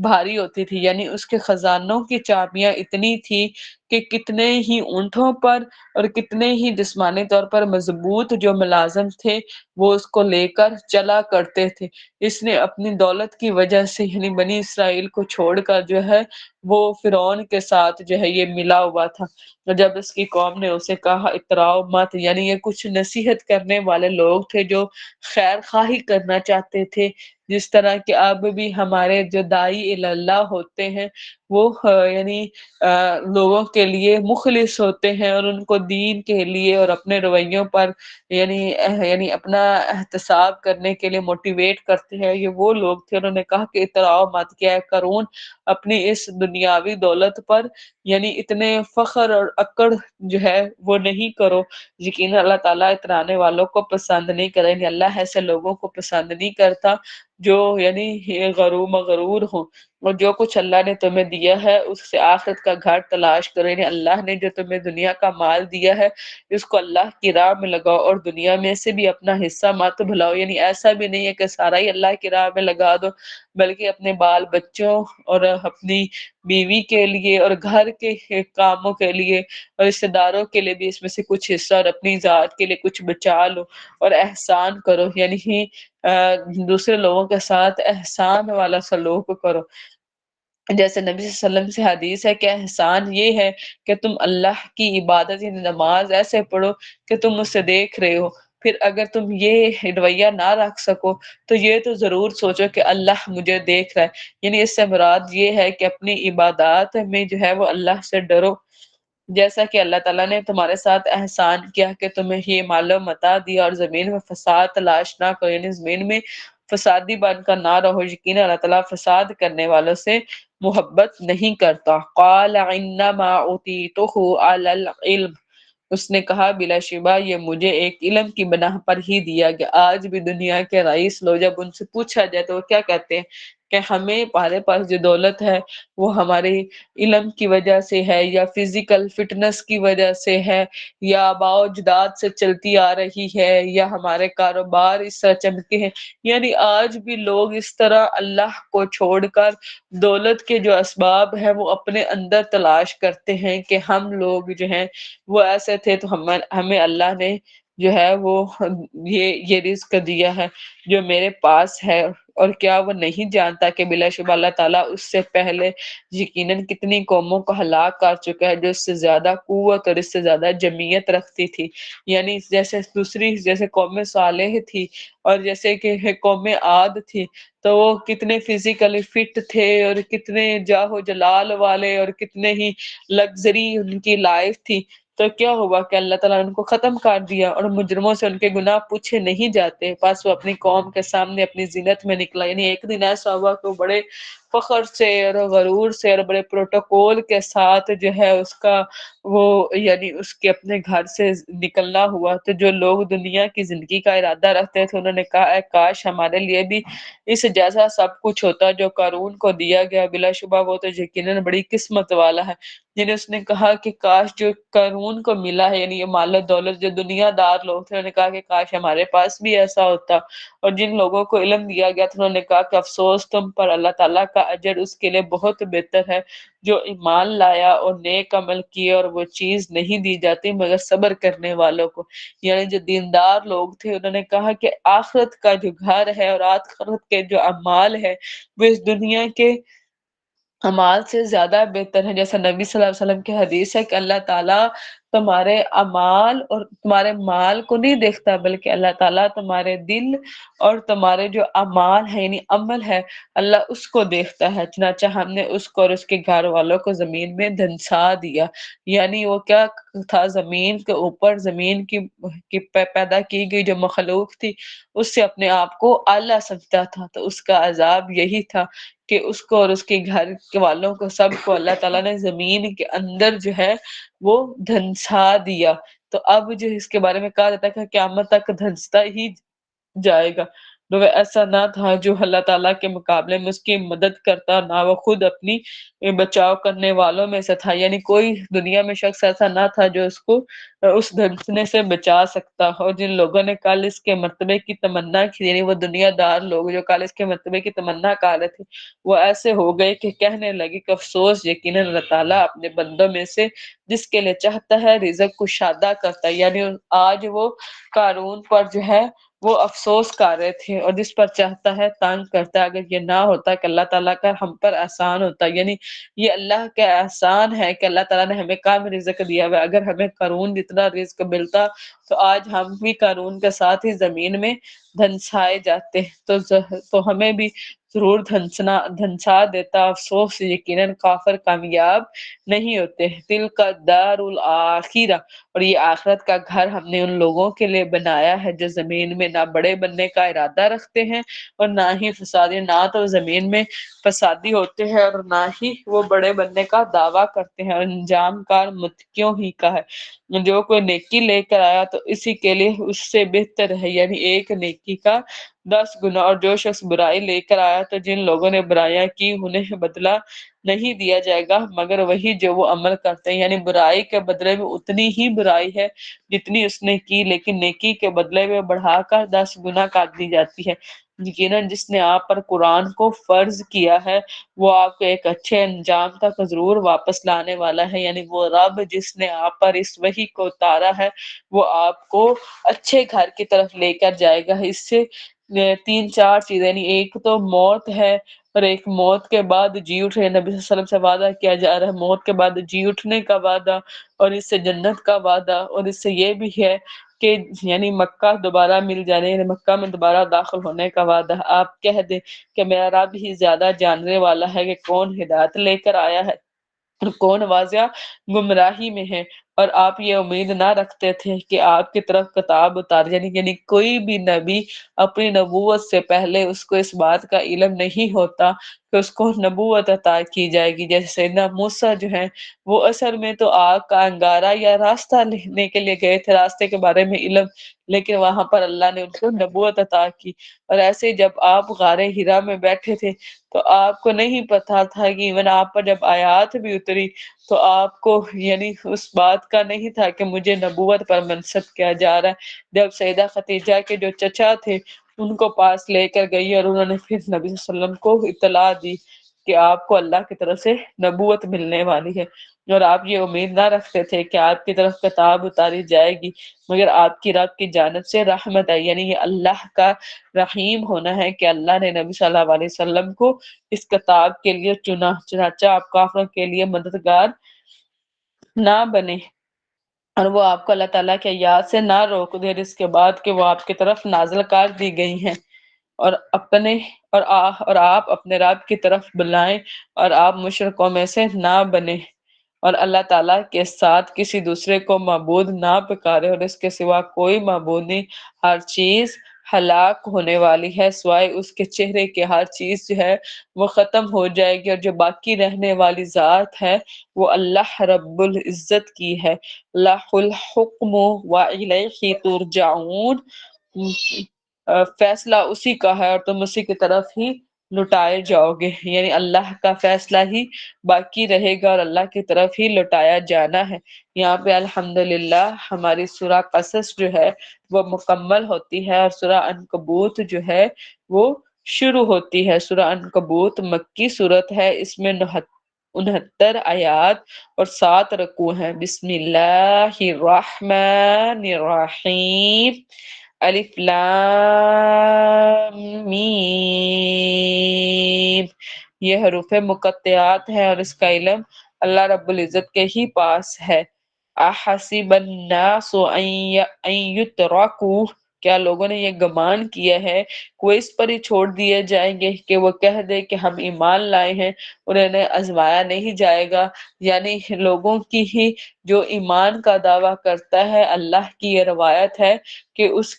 بھاری ہوتی تھی، یعنی اس کے خزانوں کی چابیاں اتنی تھی کہ کتنے ہی اونٹوں پر اور کتنے ہی جسمانی طور پر مضبوط جو ملازم تھے وہ اس کو لے کر چلا کرتے تھے۔ اس نے اپنی دولت کی وجہ سے یعنی بنی اسرائیل کو چھوڑ کر جو ہے وہ فرعون کے ساتھ جو ہے یہ ملا ہوا تھا، اور جب اس کی قوم نے اسے کہا اتراؤ مت، یعنی یہ کچھ نصیحت کرنے والے لوگ تھے جو خیر خواہی کرنا چاہتے تھے، جس طرح کہ اب بھی ہمارے جو دائی اللہ ہوتے ہیں وہ یعنی لوگوں کے لیے مخلص ہوتے ہیں اور ان کو دین کے لیے اور اپنے رویوں پر یعنی اپنا احتساب کرنے کے لیے موٹیویٹ کرتے ہیں، یہ وہ لوگ تھے۔ انہوں نے کہا کہ اتراؤ مت، کیا کرون اپنی اس دنیاوی دولت پر یعنی اتنے فخر اور اکڑ جو ہے وہ نہیں کرو، یقینا اللہ تعالیٰ اترانے والوں کو پسند نہیں کرے، یعنی اللہ ایسے لوگوں کو پسند نہیں کرتا جو یعنی مغرور ہوں، اور جو کچھ اللہ نے تمہیں دیا ہے اس سے آخرت کا گھر تلاش کرو، یعنی اللہ نے جو تمہیں دنیا کا مال دیا ہے اس کو اللہ کی راہ میں لگاؤ اور دنیا میں سے بھی اپنا حصہ مت بھلاؤ، یعنی ایسا بھی نہیں ہے کہ سارا ہی اللہ کی راہ میں لگا دو، بلکہ اپنے بال بچوں اور اپنی بیوی کے لیے اور گھر کے کاموں کے لیے اور رشتہ داروں کے لیے بھی اس میں سے کچھ حصہ اور اپنی ذات کے لیے کچھ بچا لو اور احسان کرو، یعنی دوسرے لوگوں کے ساتھ احسان والا سلوک کرو۔ جیسے نبی صلی اللہ علیہ وسلم سے حدیث ہے کہ احسان یہ ہے کہ تم اللہ کی عبادت یعنی نماز ایسے پڑھو کہ تم اسے دیکھ رہے ہو، پھر اگر تم یہ رویہ نہ رکھ سکو تو یہ تو ضرور سوچو کہ اللہ مجھے دیکھ رہا ہے، یعنی اس سے مراد یہ ہے کہ اپنی عبادات میں جو ہے وہ اللہ سے ڈرو، جیسا کہ اللہ تعالیٰ نے تمہارے ساتھ احسان کیا کہ تمہیں یہ مال و متاع دیا اور زمین میں فساد تلاش نہ کرو، یعنی زمین میں فسادی بن کر نہ رہو، یقینا اللہ تعالیٰ فساد کرنے والوں سے محبت نہیں کرتا۔ قال انما اوتیتہ علی العلم، اس نے کہا بلا شبہ یہ مجھے ایک علم کی بنا پر ہی دیا گیا۔ آج بھی دنیا کے رئیس لوگ جب ان سے پوچھا جائے تو وہ کیا کہتے ہیں کہ ہمارے پاس جو دولت ہے وہ ہمارے علم کی وجہ سے ہے یا فزیکل فٹنس کی وجہ سے ہے یا آباء و اجداد سے چلتی آ رہی ہے یا ہمارے کاروبار اس طرح چمکے ہیں. یعنی آج بھی لوگ اس طرح اللہ کو چھوڑ کر دولت کے جو اسباب ہیں وہ اپنے اندر تلاش کرتے ہیں کہ ہم لوگ جو ہیں وہ ایسے تھے تو ہمیں اللہ نے جو ہے وہ یہ رزق دیا ہے جو میرے پاس ہے. اور کیا وہ نہیں جانتا کہ بلا شبہ اللہ تعالیٰ اس سے پہلے یقیناً کتنی قوموں کو ہلاک کر چکا ہے جو اس سے زیادہ قوت اور اس سے زیادہ جمعیت رکھتی تھی. یعنی جیسے قوم صالح تھی اور جیسے کہ قوم عاد تھی تو وہ کتنے فزیکلی فٹ تھے اور کتنے جاہ و جلال والے اور کتنے ہی لگژری ان کی لائف تھی. تو کیا ہوا کہ اللہ تعالیٰ نے ان کو ختم کر دیا اور مجرموں سے ان کے گناہ پوچھے نہیں جاتے. بس وہ اپنی قوم کے سامنے اپنی زینت میں نکلا. یعنی ایک دن ایسا ہوا کہ وہ بڑے فخر سے اور غرور سے اور بڑے پروٹوکول کے ساتھ جو ہے اس کا وہ یعنی اس کے اپنے گھر سے نکلنا ہوا. تو جو لوگ دنیا کی زندگی کا ارادہ رکھتے تھے انہوں نے کہا اے کاش ہمارے لیے بھی اس جیسا سب کچھ ہوتا جو قارون کو دیا گیا. بلا شبہ وہ تو یقیناً بڑی قسمت والا ہے. یعنی اس نے کہا کہ کاش جو قارون کو ملا ہے یعنی یہ مال و دولت جو دنیا دار لوگ تھے انہوں نے کہا کہ کاش ہمارے پاس بھی ایسا ہوتا. اور جن لوگوں کو علم دیا گیا تھا انہوں نے کہا کہ افسوس تم پر، اللہ تعالیٰ کا اجر اس کے لیے بہت بہتر ہے جو ایمان لایا اور نیک عمل کیے اور وہ چیز نہیں دی جاتی مگر صبر کرنے والوں کو. یعنی جو دیندار لوگ تھے انہوں نے کہا کہ آخرت کا جو گھر ہے اور آخرت کے جو اعمال ہے وہ اس دنیا کے اعمال سے زیادہ بہتر ہے. جیسا نبی صلی اللہ علیہ وسلم کی حدیث ہے کہ اللہ تعالیٰ تمہارے اعمال اور تمہارے مال کو نہیں دیکھتا بلکہ اللہ تعالیٰ تمہارے دل اور تمہارے جو اعمال ہے یعنی عمل ہے اللہ اس کو دیکھتا ہے. چنانچہ ہم نے اس کو اور اس کے گھر والوں کو زمین میں دھنسا دیا. یعنی وہ کیا تھا، زمین کے اوپر زمین کی پیدا کی گئی جو مخلوق تھی اس سے اپنے آپ کو اعلیٰ سمجھتا تھا. تو اس کا عذاب یہی تھا کہ اس کو اور اس کے گھر کے والوں کو سب کو اللہ تعالیٰ نے زمین کے اندر جو ہے وہ دھنسا دیا. تو اب جو اس کے بارے میں کہا جاتا ہے کہ قیامت تک دھنستا ہی جائے گا. تو وہ ایسا نہ تھا جو اللہ تعالیٰ کے مقابلے میں اس کی مدد کرتا، نہ وہ خود اپنی بچاؤ کرنے والوں میں سے تھا. یعنی کوئی دنیا میں شخص ایسا نہ تھا جو اس کو اس دھنسنے سے بچا سکتا. اور جن لوگوں نے کل اس کے مرتبے کی تمنا کی یعنی وہ دنیا دار لوگ جو کل اس کے مرتبے کی تمنا کر رہے تھے وہ ایسے ہو گئے کہ کہنے لگے کہ افسوس، یقیناً اللہ تعالیٰ اپنے بندوں میں سے جس کے لیے چاہتا ہے رزق کشادہ کرتا ہے. یعنی آج وہ قارون پر جو ہے وہ افسوس کر رہے تھے اور جس پر چاہتا ہے تنگ کرتا ہے. اگر یہ نہ ہوتا کہ اللہ تعالیٰ کا ہم پر احسان ہوتا، یعنی یہ اللہ کا احسان ہے کہ اللہ تعالیٰ نے ہمیں کم رزق دیا ہوا. اگر ہمیں قارون جتنا رزق ملتا تو آج ہم بھی قارون کے ساتھ ہی زمین میں دھنسائے جاتے. تو ہمیں بھی ضرور دھنسا دیتا. افسوس، یقیناً کافر کامیاب نہیں ہوتے. دل کا دار الآخرہ، اور یہ آخرت کا گھر ہم نے ان لوگوں کے لیے بنایا ہے جو زمین میں نہ بڑے بننے کا ارادہ رکھتے ہیں اور نہ ہی فسادی، نہ تو زمین میں فسادی ہوتے ہیں اور نہ ہی وہ بڑے بننے کا دعویٰ کرتے ہیں. اور انجام کار متقیوں ہی کا ہے. جو کوئی نیکی لے کر آیا تو اسی کے لیے اس سے بہتر ہے، یعنی ایک نیکی کا 10 گنا. اور جو شخص برائی لے کر آیا تو جن لوگوں نے برائیاں کی انہیں بدلہ نہیں دیا جائے گا مگر وہی جو وہ عمل کرتے ہیں. یعنی برائی کے بدلے میں اتنی ہی برائی ہے جتنی اس نے کی، لیکن نیکی کے بدلے میں بڑھا کر 10 گنا کر دی جاتی ہے. یقیناً جس نے آپ پر قرآن کو فرض کیا ہے وہ آپ کو ایک اچھے انجام تک ضرور واپس لانے والا ہے. یعنی وہ رب جس نے آپ پر اس وحی کو اتارا ہے وہ آپ کو اچھے گھر کی طرف لے کر جائے گا. اس سے 3-4 چیزیں، یعنی ایک تو موت ہے اور ایک موت کے بعد جی اٹھے. نبی صلی اللہ علیہ وسلم سے وعدہ کیا جا رہا ہے موت کے بعد جی اٹھنے کا وعدہ، اور اس سے جنت کا وعدہ، اور اس سے یہ بھی ہے کہ یعنی مکہ دوبارہ مل جانے، یعنی مکہ میں دوبارہ داخل ہونے کا وعدہ. آپ کہہ دیں کہ میرا رب ہی زیادہ جاننے والا ہے کہ کون ہدایت لے کر آیا ہے اور کون واضح گمراہی میں ہے. اور آپ یہ امید نہ رکھتے تھے کہ آپ کی طرف کتاب اتار، یعنی کوئی بھی نبی اپنی نبوت سے پہلے اس کو اس بات کا علم نہیں ہوتا کہ اس کو نبوت عطا کی جائے گی. جیسے سیدنا موسیٰ جو ہے وہ اصل میں تو آگ کا انگارہ یا راستہ لینے کے لیے گئے تھے، راستے کے بارے میں علم، لیکن وہاں پر اللہ نے ان کو نبوت عطا کی. اور ایسے جب آپ غار ہرا میں بیٹھے تھے تو آپ کو نہیں پتا تھا کہ ایون آپ پر جب آیات بھی اتری تو آپ کو یعنی اس بات کا نہیں تھا کہ مجھے نبوت پر منصب کیا جا رہا ہے. جب سیدہ خدیجہ کے جو چچا تھے ان کو پاس لے کر گئی اور انہوں نے پھر نبی صلی اللہ علیہ وسلم کو اطلاع دی کہ آپ کو اللہ کی طرف سے نبوت ملنے والی ہے، اور آپ یہ امید نہ رکھتے تھے کہ آپ کی طرف کتاب اتاری جائے گی، مگر آپ کی رب کی جانب سے رحمت ہے. یعنی یہ اللہ کا رحیم ہونا ہے کہ اللہ نے نبی صلی اللہ علیہ وسلم کو اس کتاب کے لیے چنا، چنانچہ آپ کافروں کے لیے مددگار نہ بنے اور وہ آپ کو اللہ تعالیٰ کے یاد سے نہ روک دے اس کے بعد کہ وہ آپ کی طرف نازل کر دی گئی ہیں. اور اپنے اور آپ اپنے رب کی طرف بلائیں اور آپ مشرکوں میں سے نہ بنے، اور اللہ تعالیٰ کے ساتھ کسی دوسرے کو معبود نہ پکارے، اور اس کے سوا کوئی معبود نہیں. ہر چیز ہلاک ہونے والی ہے سوائے اس کے چہرے کے، ہر چیز جو ہے وہ ختم ہو جائے گی، اور جو باقی رہنے والی ذات ہے وہ اللہ رب العزت کی ہے. لَهُ الْحُكْمُ وَإِلَيْهِ تُرْجَعُونَ، فیصلہ اسی کا ہے اور تم اسی کی طرف ہی لٹائے جاؤ گے. یعنی اللہ کا فیصلہ ہی باقی رہے گا اور اللہ کی طرف ہی لٹایا جانا ہے. یہاں پہ الحمدللہ ہماری سورہ قصص جو ہے وہ مکمل ہوتی ہے اور سورہ عنکبوت جو ہے وہ شروع ہوتی ہے. سورہ عنکبوت مکی سورت ہے، اس میں 69 آیات اور 7 رکوع ہیں. بسم اللہ الرحمن الرحیم، الف لام میم. یہ حروف مقطعات ہیں اور اس کا علم اللہ رب العزت کے ہی پاس ہے. احسب الناس ان یترکوا، کیا لوگوں نے یہ گمان کیا ہے وہ اس پر ہی چھوڑ دیے جائیں گے کہ وہ کہہ دے کہ ہم ایمان لائے ہیں اور انہیں آزمایا نہیں جائے گا. یعنی لوگوں کی ہی جو ایمان کا دعویٰ کرتا ہے، اللہ کی یہ روایت ہے کہ اس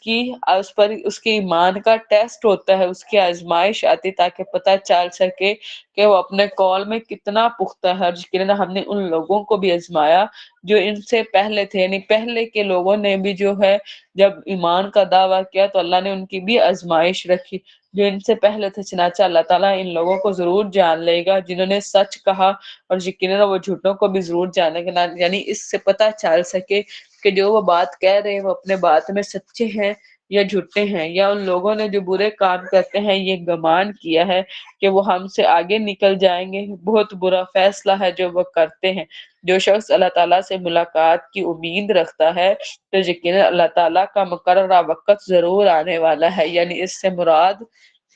کے ایمان کا ٹیسٹ ہوتا ہے، اس کی آزمائش آتی تاکہ پتہ چل سکے کہ وہ اپنے قول میں کتنا پختہ ہے. یقیناً ہم نے ان لوگوں کو بھی آزمایا جو ان سے پہلے تھے، یعنی پہلے کے لوگوں نے بھی جو ہے جب ایمان کا دعویٰ کیا تو اللہ نے ان کی بھی آزمائش رکھی جو ان سے پہلے تھے. چنانچہ اللہ تعالیٰ ان لوگوں کو ضرور جان لے گا جنہوں نے سچ کہا، اور یقیناً وہ جھوٹوں کو بھی ضرور جانے گا. یعنی اس سے پتہ چل سکے کہ جو وہ بات کہہ رہے ہیں وہ اپنے بات میں سچے ہیں یا جھوٹے ہیں، یا ان لوگوں نے جو برے کام کرتے ہیں یہ گمان کیا ہے کہ وہ ہم سے آگے نکل جائیں گے. بہت برا فیصلہ ہے جو وہ کرتے ہیں. جو شخص اللہ تعالیٰ سے ملاقات کی امید رکھتا ہے تو یقیناً اللہ تعالیٰ کا مقررہ وقت ضرور آنے والا ہے. یعنی اس سے مراد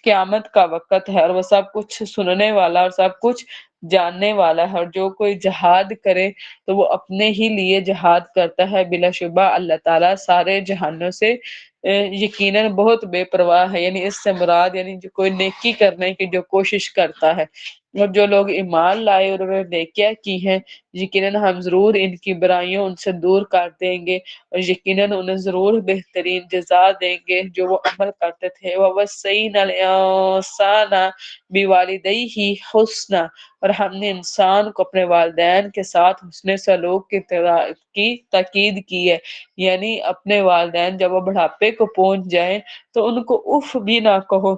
قیامت کا وقت ہے، اور وہ سب کچھ سننے والا اور سب کچھ جاننے والا ہے. اور جو کوئی جہاد کرے تو وہ اپنے ہی لیے جہاد کرتا ہے، بلا شبہ اللہ تعالیٰ سارے جہانوں سے یقیناً بہت بے پرواہ ہے. یعنی اس سے مراد یعنی جو کوئی نیکی کرنے کی جو کوشش کرتا ہے، اور جو لوگ ایمان لائے اور انہوں نے نیکیاں کی ہیں یقیناً ہم ضرور ان کی برائیوں ان سے دور کر دیں گے، اور یقیناً انہیں ضرور بہترین جزا دیں گے جو وہ عمل کرتے تھے. وَوَصَّيْنَا الْإِنسَانَ بِوَالِدَيْهِ حُسْنًا، اور ہم نے انسان کو اپنے والدین کے ساتھ حسن سلوک کی تاکید کی ہے. یعنی اپنے والدین جب وہ بڑھاپے کو پہنچ جائیں تو ان کو اف بھی نہ کہو،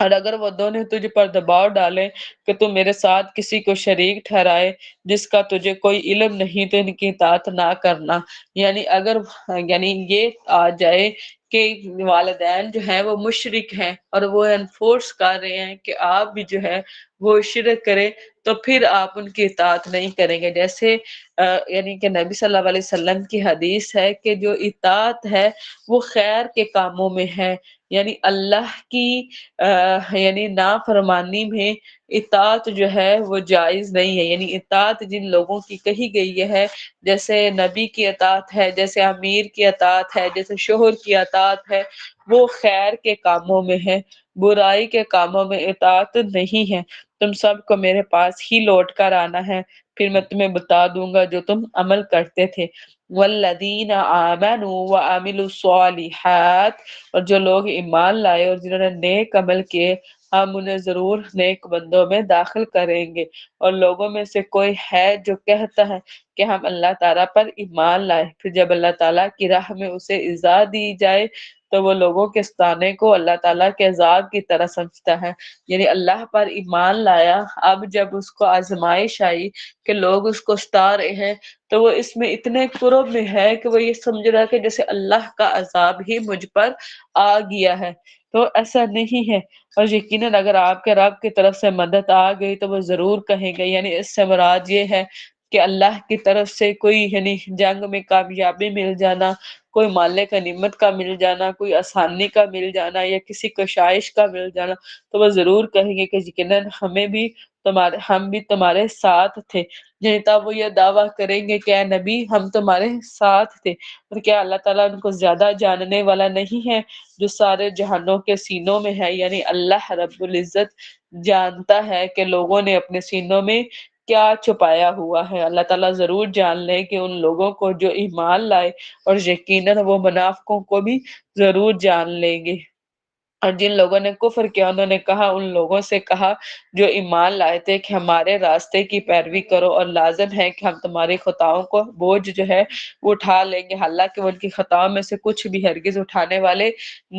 اور اگر وہ دونوں تجھ پر دباؤ ڈالیں کہ تم میرے ساتھ کسی کو شریک ٹھہرائے جس کا تجھے کوئی علم نہیں تو ان کی اطاعت نہ کرنا. یعنی اگر یہ آ جائے کہ والدین جو ہیں وہ مشرک ہیں اور وہ انفورس کر رہے ہیں کہ آپ بھی جو ہے وہ شرک کرے تو پھر آپ ان کی اطاعت نہیں کریں گے. جیسے یعنی کہ نبی صلی اللہ علیہ وسلم کی حدیث ہے کہ جو اطاعت ہے وہ خیر کے کاموں میں ہے، یعنی اللہ کی یعنی نافرمانی میں اطاعت جو ہے وہ جائز نہیں ہے. یعنی اطاعت جن لوگوں کی کہی گئی ہے، جیسے نبی کی اطاعت ہے، جیسے امیر کی اطاعت ہے، جیسے شوہر کی اطاعت ہے، وہ خیر کے کاموں میں ہے، برائی کے کاموں میں اطاعت نہیں ہے. تم سب کو میرے پاس ہی لوٹ کر آنا ہے، پھر میں تمہیں بتا دوں گا جو تم عمل کرتے تھے۔ والذین آمنوا وعملوا الصالحات، اور جو لوگ ایمان لائے اور جنہوں نے نیک عمل کیے، ہم انہیں ضرور نیک بندوں میں داخل کریں گے۔ اور لوگوں میں سے کوئی ہے جو کہتا ہے کہ ہم اللہ تعالیٰ پر ایمان لائے، پھر جب اللہ تعالیٰ کی راہ میں اسے ایذا دی جائے تو وہ لوگوں کے ستانے کو اللہ تعالیٰ کے عذاب کی طرح سمجھتا ہے۔ یعنی اللہ پر ایمان لایا، اب جب اس کو آزمائش آئی کہ لوگ اس کو ستا رہے ہیں تو وہ اس میں اتنے قرب میں ہے کہ وہ یہ سمجھ رہا ہے کہ جیسے اللہ کا عذاب ہی مجھ پر آ گیا ہے، تو ایسا نہیں ہے۔ اور یقیناً اگر آپ کے رب کی طرف سے مدد آ گئی تو وہ ضرور کہیں گے، یعنی اس سے مراد یہ ہے کہ اللہ کی طرف سے کوئی یعنی جنگ میں کامیابی مل جانا، کوئی مال غنیمت کا مل جانا، کوئی آسانی کا مل جانا یا کسی کشائش کا مل جانا، تو وہ ضرور کہیں گے کہ یقیناً ہم بھی تمہارے ساتھ تھے۔ یعنی تب وہ یہ دعویٰ کریں گے کہ اے نبی ہم تمہارے ساتھ تھے۔ اور کیا اللہ تعالیٰ ان کو زیادہ جاننے والا نہیں ہے جو سارے جہانوں کے سینوں میں ہے؟ یعنی اللہ رب العزت جانتا ہے کہ لوگوں نے اپنے سینوں میں کیا چھپایا ہوا ہے۔ اللہ تعالیٰ ضرور جان لے کہ ان لوگوں کو جو ایمان لائے، اور یقیناً وہ منافقوں کو بھی ضرور جان لیں گے۔ اور جن لوگوں نے کفر کیا انہوں نے کہا، ان لوگوں سے کہا جو ایمان لائے تھے کہ ہمارے راستے کی پیروی کرو، اور لازم ہے کہ ہم تمہاری خطاؤں کو بوجھ جو ہے وہ اٹھا لیں گے، حالانکہ وہ ان کی خطاؤں میں سے کچھ بھی ہرگز اٹھانے والے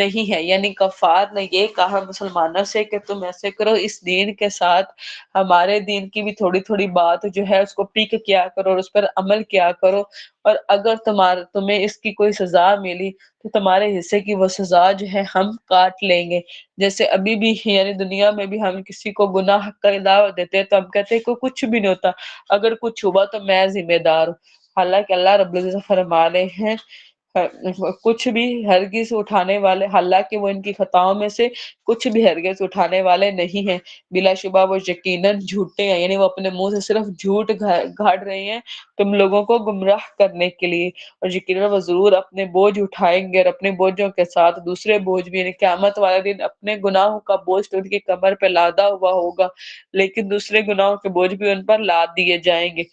نہیں ہیں۔ یعنی کفار نے یہ کہا مسلمانوں سے کہ تم ایسے کرو، اس دین کے ساتھ ہمارے دین کی بھی تھوڑی تھوڑی بات جو ہے اس کو پیک کیا کرو اور اس پر عمل کیا کرو، اور اگر تمہیں اس کی کوئی سزا ملی تو تمہارے حصے کی وہ سزا جو ہے ہم کاٹ لیں گے۔ جیسے ابھی بھی یعنی دنیا میں بھی ہم کسی کو گناہ کا دعوت دیتے ہیں تو ہم کہتے ہیں کہ کچھ بھی نہیں ہوتا، اگر کچھ ہوا تو میں ذمہ دار ہوں۔ حالانکہ اللہ رب العزت فرما رہے ہیں کچھ بھی ہرگز اٹھانے والے، حالانکہ وہ ان کی خطاؤں میں سے کچھ بھی ہرگز اٹھانے والے نہیں ہیں، بلا شبہ وہ یقیناً جھوٹے ہیں۔ یعنی وہ اپنے منہ سے صرف جھوٹ گھاڑ رہے ہیں تم لوگوں کو گمراہ کرنے کے لیے، اور یقیناً وہ ضرور اپنے بوجھ اٹھائیں گے، اور اپنے بوجھوں کے ساتھ دوسرے بوجھ بھی، یعنی قیامت والے دن اپنے گناہوں کا بوجھ تو ان کی کمر پہ لادا ہوا ہوگا، لیکن دوسرے گناہوں کے بوجھ بھی ان پر لاد دیے جائیں گے۔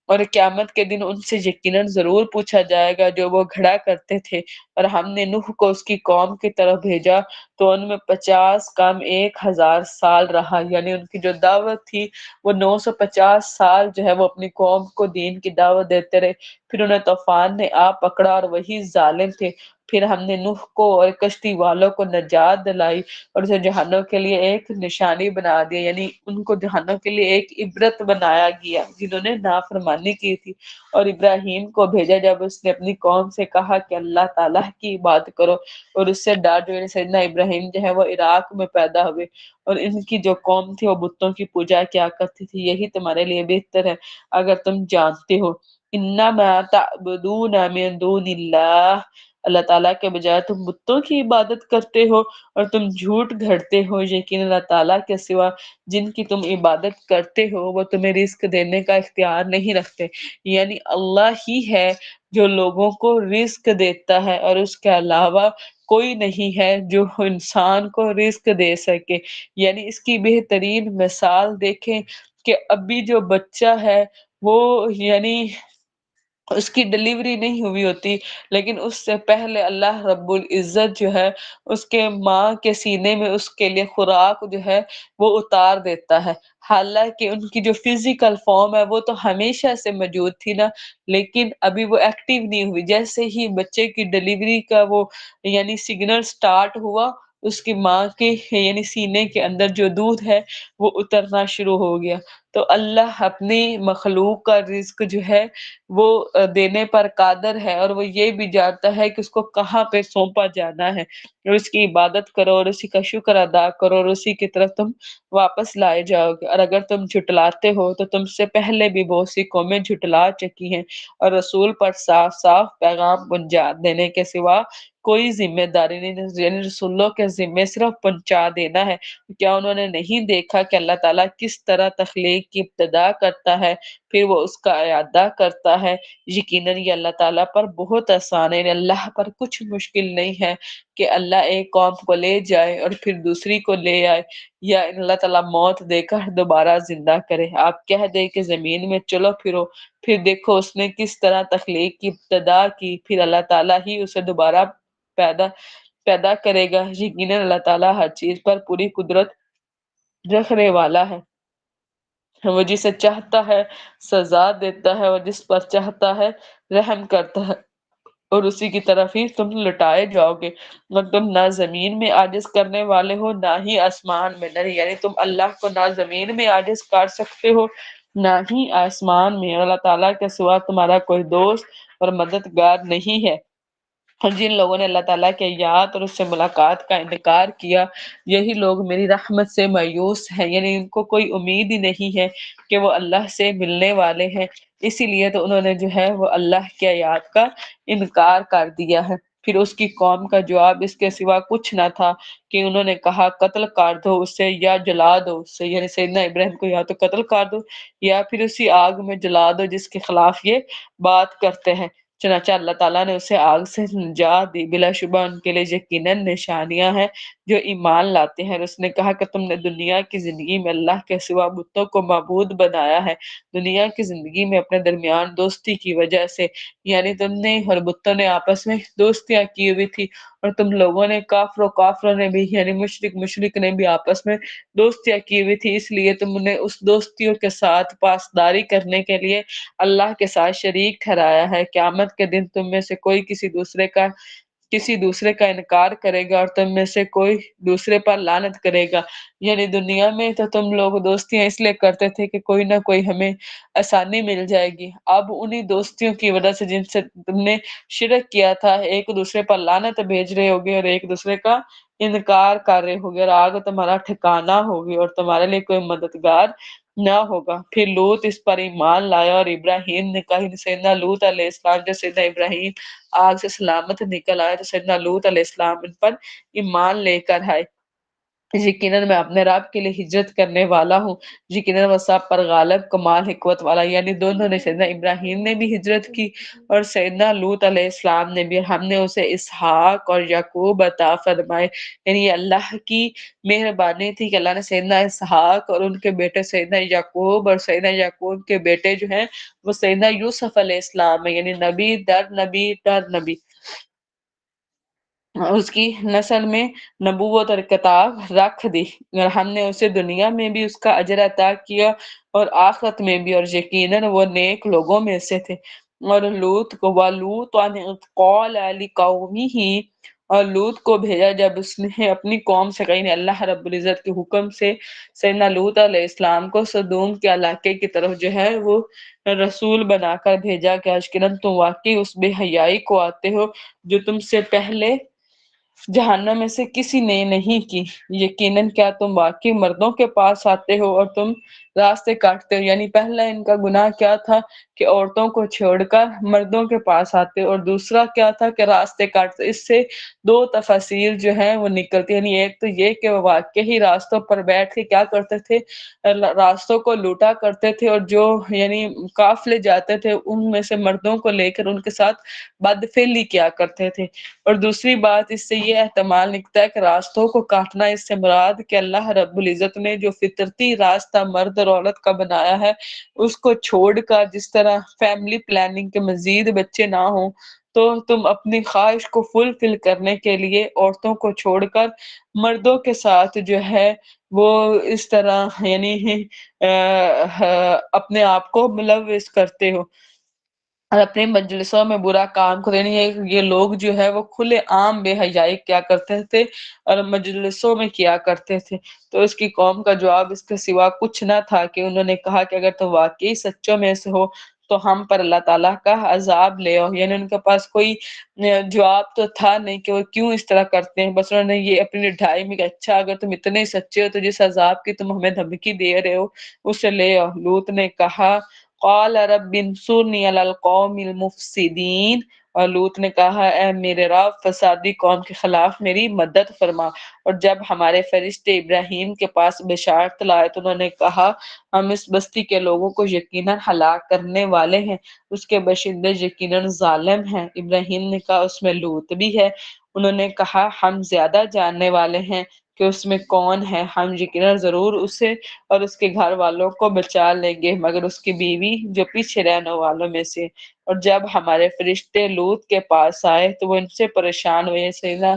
اور قیامت کے دن ان سے یقیناً ضرور پوچھا جائے گا جو وہ گھڑا کرتے تھے۔ اور ہم نے نوح کو اس کی قوم کی طرف بھیجا تو ان میں 50 کم 1000 سال رہا، یعنی ان کی جو دعوت تھی وہ 950 سال جو ہے وہ اپنی قوم کو دین کی دعوت دیتے رہے، پھر انہیں طوفان نے آ پکڑا اور وہی ظالم تھے۔ پھر ہم نے نوح کو اور کشتی والوں کو نجات دلائی اور اسے جہنم کے لیے ایک نشانی بنا دیا، یعنی ان کو جہنم کے لیے ایک عبرت بنایا گیا جنہوں نے نافرمانی کی تھی۔ اور ابراہیم کو بھیجا جب اس نے اپنی قوم سے کہا کہ اللہ تعالیٰ کی بات کرو اور اس سے ڈانٹو، یعنی سیدنا ابراہیم جو ہے وہ عراق میں پیدا ہوئے، اور ان کی جو قوم تھی وہ بتوں کی پوجا کیا کرتی تھی۔ یہی تمہارے لیے بہتر ہے اگر تم جانتے ہو۔ انما تعبدون من دون اللہ، اللہ تعالیٰ کے بجائے تم بتوں کی عبادت کرتے ہو اور تم جھوٹ گھڑتے ہو، یقین اللہ تعالیٰ کے سوا جن کی تم عبادت کرتے ہو وہ تمہیں رزق دینے کا اختیار نہیں رکھتے۔ یعنی اللہ ہی ہے جو لوگوں کو رزق دیتا ہے، اور اس کے علاوہ کوئی نہیں ہے جو انسان کو رزق دے سکے۔ یعنی اس کی بہترین مثال دیکھیں کہ ابھی جو بچہ ہے وہ یعنی اس کی ڈلیوری نہیں ہوئی ہوتی، لیکن اس سے پہلے اللہ رب العزت جو ہے اس کے ماں کے سینے میں اس کے لیے خوراک جو ہے وہ اتار دیتا ہے۔ حالانکہ ان کی جو فزیکل فارم ہے وہ تو ہمیشہ سے موجود تھی نا، لیکن ابھی وہ ایکٹیو نہیں ہوئی۔ جیسے ہی بچے کی ڈلیوری کا وہ یعنی سگنل سٹارٹ ہوا، اس کی ماں کے یعنی سینے کے اندر جو دودھ ہے وہ اترنا شروع ہو گیا۔ تو اللہ اپنی مخلوق کا رزق جو ہے وہ دینے پر قادر ہے، اور وہ یہ بھی جانتا ہے کہ اس کو کہاں پہ سونپا جانا ہے، اور اس کی عبادت کرو اور اسی کا شکر ادا کرو اور اسی کی طرف تم واپس لائے جاؤ گے۔ اور اگر تم جھٹلاتے ہو تو تم سے پہلے بھی بہت سی قومیں جھٹلا چکی ہیں، اور رسول پر صاف صاف پیغام پہنچا دینے کے سوا کوئی ذمہ داری نہیں، یعنی رسولوں کے ذمے صرف پہنچا دینا ہے۔ کیا انہوں نے نہیں دیکھا کہ اللہ تعالیٰ کس طرح تخلیق تخلیق کی ابتدا کرتا ہے پھر وہ اس کا اعادہ کرتا ہے، یقیناً یہ اللہ تعالیٰ پر بہت آسان ہے، یعنی اللہ پر کچھ مشکل نہیں ہے کہ اللہ ایک قوم کو لے جائے اور پھر دوسری کو لے آئے، یا اللہ تعالیٰ موت دے کر دوبارہ زندہ کرے۔ آپ کہہ دیں کہ زمین میں چلو پھرو، پھر دیکھو اس نے کس طرح تخلیق کی ابتدا کی، پھر اللہ تعالیٰ ہی اسے دوبارہ پیدا پیدا کرے گا۔ یقیناً اللہ تعالیٰ ہر چیز پر پوری قدرت رکھنے والا ہے، وہ جسے چاہتا ہے سزا دیتا ہے اور جس پر چاہتا ہے رحم کرتا ہے، اور اسی کی طرف ہی تم لٹائے جاؤ گے، اور تم نہ زمین میں عاجز کرنے والے ہو نہ ہی آسمان میں، نہیں یعنی تم اللہ کو نہ زمین میں عاجز کر سکتے ہو نہ ہی آسمان میں، اور اللہ تعالیٰ کے سوا تمہارا کوئی دوست اور مددگار نہیں ہے۔ اور جن لوگوں نے اللہ تعالیٰ کے یاد اور اس سے ملاقات کا انکار کیا، یہی لوگ میری رحمت سے مایوس ہیں، یعنی ان کو کوئی امید ہی نہیں ہے کہ وہ اللہ سے ملنے والے ہیں، اسی لیے تو انہوں نے جو ہے وہ اللہ کے یاد کا انکار کر دیا ہے۔ پھر اس کی قوم کا جواب اس کے سوا کچھ نہ تھا کہ انہوں نے کہا قتل کر دو اسے یا جلا دو اسے، یعنی سیدنا ابراہیم کو یا تو قتل کر دو یا پھر اسی آگ میں جلا دو جس کے خلاف یہ بات کرتے ہیں۔ چنانچہ اللہ تعالیٰ نے اسے آگ سے نجات دی، بلا شبہ ان کے لیے یقیناً نشانیاں ہیں جو ایمان لاتے ہیں۔ اور اس نے کہا کہ تم نے دنیا کی زندگی میں اللہ کے سوا بتوں کو معبود بنایا ہے، دنیا کی زندگی میں اپنے درمیان دوستی کی وجہ سے، یعنی تم نے اور بتوں نے آپس میں دوستیاں کی ہوئی تھی، اور تم لوگوں نے کافروں نے بھی یعنی مشرک نے بھی آپس میں دوستیاں کی ہوئی تھی، اس لیے تم نے اس دوستیوں کے ساتھ پاسداری کرنے کے لیے اللہ کے ساتھ شریک ٹھہرایا ہے۔ قیامت کے دن تم میں سے کوئی کسی دوسرے کا انکار کرے گا اور تم میں سے کوئی دوسرے پر لعنت کرے گا، یعنی دنیا میں تو تم لوگ دوستیاں اس لیے کرتے تھے کہ کوئی نہ کوئی ہمیں آسانی مل جائے گی، اب انہی دوستیوں کی وجہ سے جن سے تم نے شرک کیا تھا ایک دوسرے پر لعنت بھیج رہے ہوگے اور ایک دوسرے کا انکار کر رہے ہوگے، اور آگ تمہارا ٹھکانہ ہوگی اور تمہارے لیے کوئی مددگار نہ ہوگا۔ پھر لوط اس پر ایمان لایا اور ابراہیم نے کہا، سیدنا لوط علیہ السلام جو سیدنا ابراہیم آگ سے سلامت نکل آئے تو سیدنا لوط علیہ السلام ان پر ایمان لے کر آئے۔ یقیناً میں اپنے رب کے لیے ہجرت کرنے والا ہوں، یقیناً وہ سب پر غالب کمال حکمت والا، یعنی دونوں نے سیدنا ابراہیم نے بھی ہجرت کی اور سیدنا لوط علیہ السلام نے بھی، ہم نے اسے اسحاق اور یعقوب عطا فرمائے، یعنی یہ اللہ کی مہربانی تھی کہ اللہ نے سیدنا اسحاق اور ان کے بیٹے سیدنا یعقوب اور سیدنا یعقوب کے بیٹے جو ہیں وہ سیدنا یوسف علیہ السلام ہیں، یعنی نبی در نبی در نبی، اس کی نسل میں نبوت اور کتاب رکھ دی، اور ہم نے اسے دنیا میں بھی اس کا اجر عطا کیا اور آخرت میں بھی، اور یقیناً وہ نیک لوگوں میں سے تھے۔ اور لوط کو وَلُوطًا إِذْ قَالَ لِقَوْمِهِ، اور لوط کو بھیجا جب اس نے اپنی قوم سے کہیں، اللہ رب العزت کے حکم سے سیدنا لوط علیہ السلام کو سدوم کے علاقے کی طرف جو ہے وہ رسول بنا کر بھیجا کہ اشکرن تم واقعی اس بے حیائی کو آتے ہو جو تم سے پہلے جہنم میں سے کسی نے نہیں کی، یقیناً کیا تم واقعی مردوں کے پاس آتے ہو اور تم راستے کاٹتے ہو، یعنی پہلا ان کا گناہ کیا تھا کہ عورتوں کو چھوڑ کر مردوں کے پاس آتے، اور دوسرا کیا تھا کہ راستے کاٹتے۔ اس سے دو تفاسیر جو ہیں وہ نکلتی، یعنی ایک تو یہ کہ وہ واقعی راستوں پر بیٹھ کے کیا کرتے تھے، راستوں کو لوٹا کرتے تھے، اور جو یعنی قافلے جاتے تھے ان میں سے مردوں کو لے کر ان کے ساتھ بدفعلی کیا کرتے تھے۔ اور دوسری بات اس سے یہ احتمال نکلتا ہے کہ راستوں کو کاٹنا اس سے مراد کہ اللہ رب العزت نے جو فطرتی راستہ مرد اور عورت کا بنایا ہے اس کو چھوڑ کر، جس طرح فیملی پلاننگ کے مزید بچے نہ ہوں تو تم اپنی خواہش کو فلفل کرنے کے لیے عورتوں کو چھوڑ کر مردوں کے ساتھ جو ہے وہ اس طرح یعنی اپنے آپ کو ملوث کرتے ہو اور اپنے مجلسوں میں برا کام کرتے، یعنی یہ لوگ جو ہے وہ کھلے عام بے حیائی کیا کرتے تھے اور مجلسوں میں کیا کرتے تھے۔ تو اس کی قوم کا جواب اس کے سوا کچھ نہ تھا کہ انہوں نے کہا کہ اگر تم واقعی سچوں میں سے ہو تو ہم پر اللہ تعالیٰ کا عذاب لے آؤ، یعنی ان کے پاس کوئی جواب تو تھا نہیں کہ وہ کیوں اس طرح کرتے ہیں، بس انہوں نے یہ اپنی ڈھائی میں کہ اچھا اگر تم اتنے سچے ہو تو جس عذاب کی تم ہمیں دھمکی دے رہے ہو اسے لے آؤ۔ لوط نے کہا قال رب انصرنی علی القوم المفسدین، اور لوط نے کہا اے میرے رب فسادی قوم کے خلاف میری مدد فرما۔ اور جب ہمارے فرشتے ابراہیم کے پاس بشارت لائے تو انہوں نے کہا ہم اس بستی کے لوگوں کو یقیناً ہلاک کرنے والے ہیں، اس کے باشندے یقیناً ظالم ہیں۔ ابراہیم نے کہا اس میں لوط بھی ہے۔ انہوں نے کہا ہم زیادہ جاننے والے ہیں کہ اس میں کون ہے، ہم یقیناً ضرور اسے اور اس کے گھر والوں کو بچا لیں گے مگر اس کی بیوی جو پیچھے رہنے والوں میں سے۔ اور جب ہمارے فرشتے لوط کے پاس آئے تو وہ ان سے پریشان ہوئے۔ سیدنا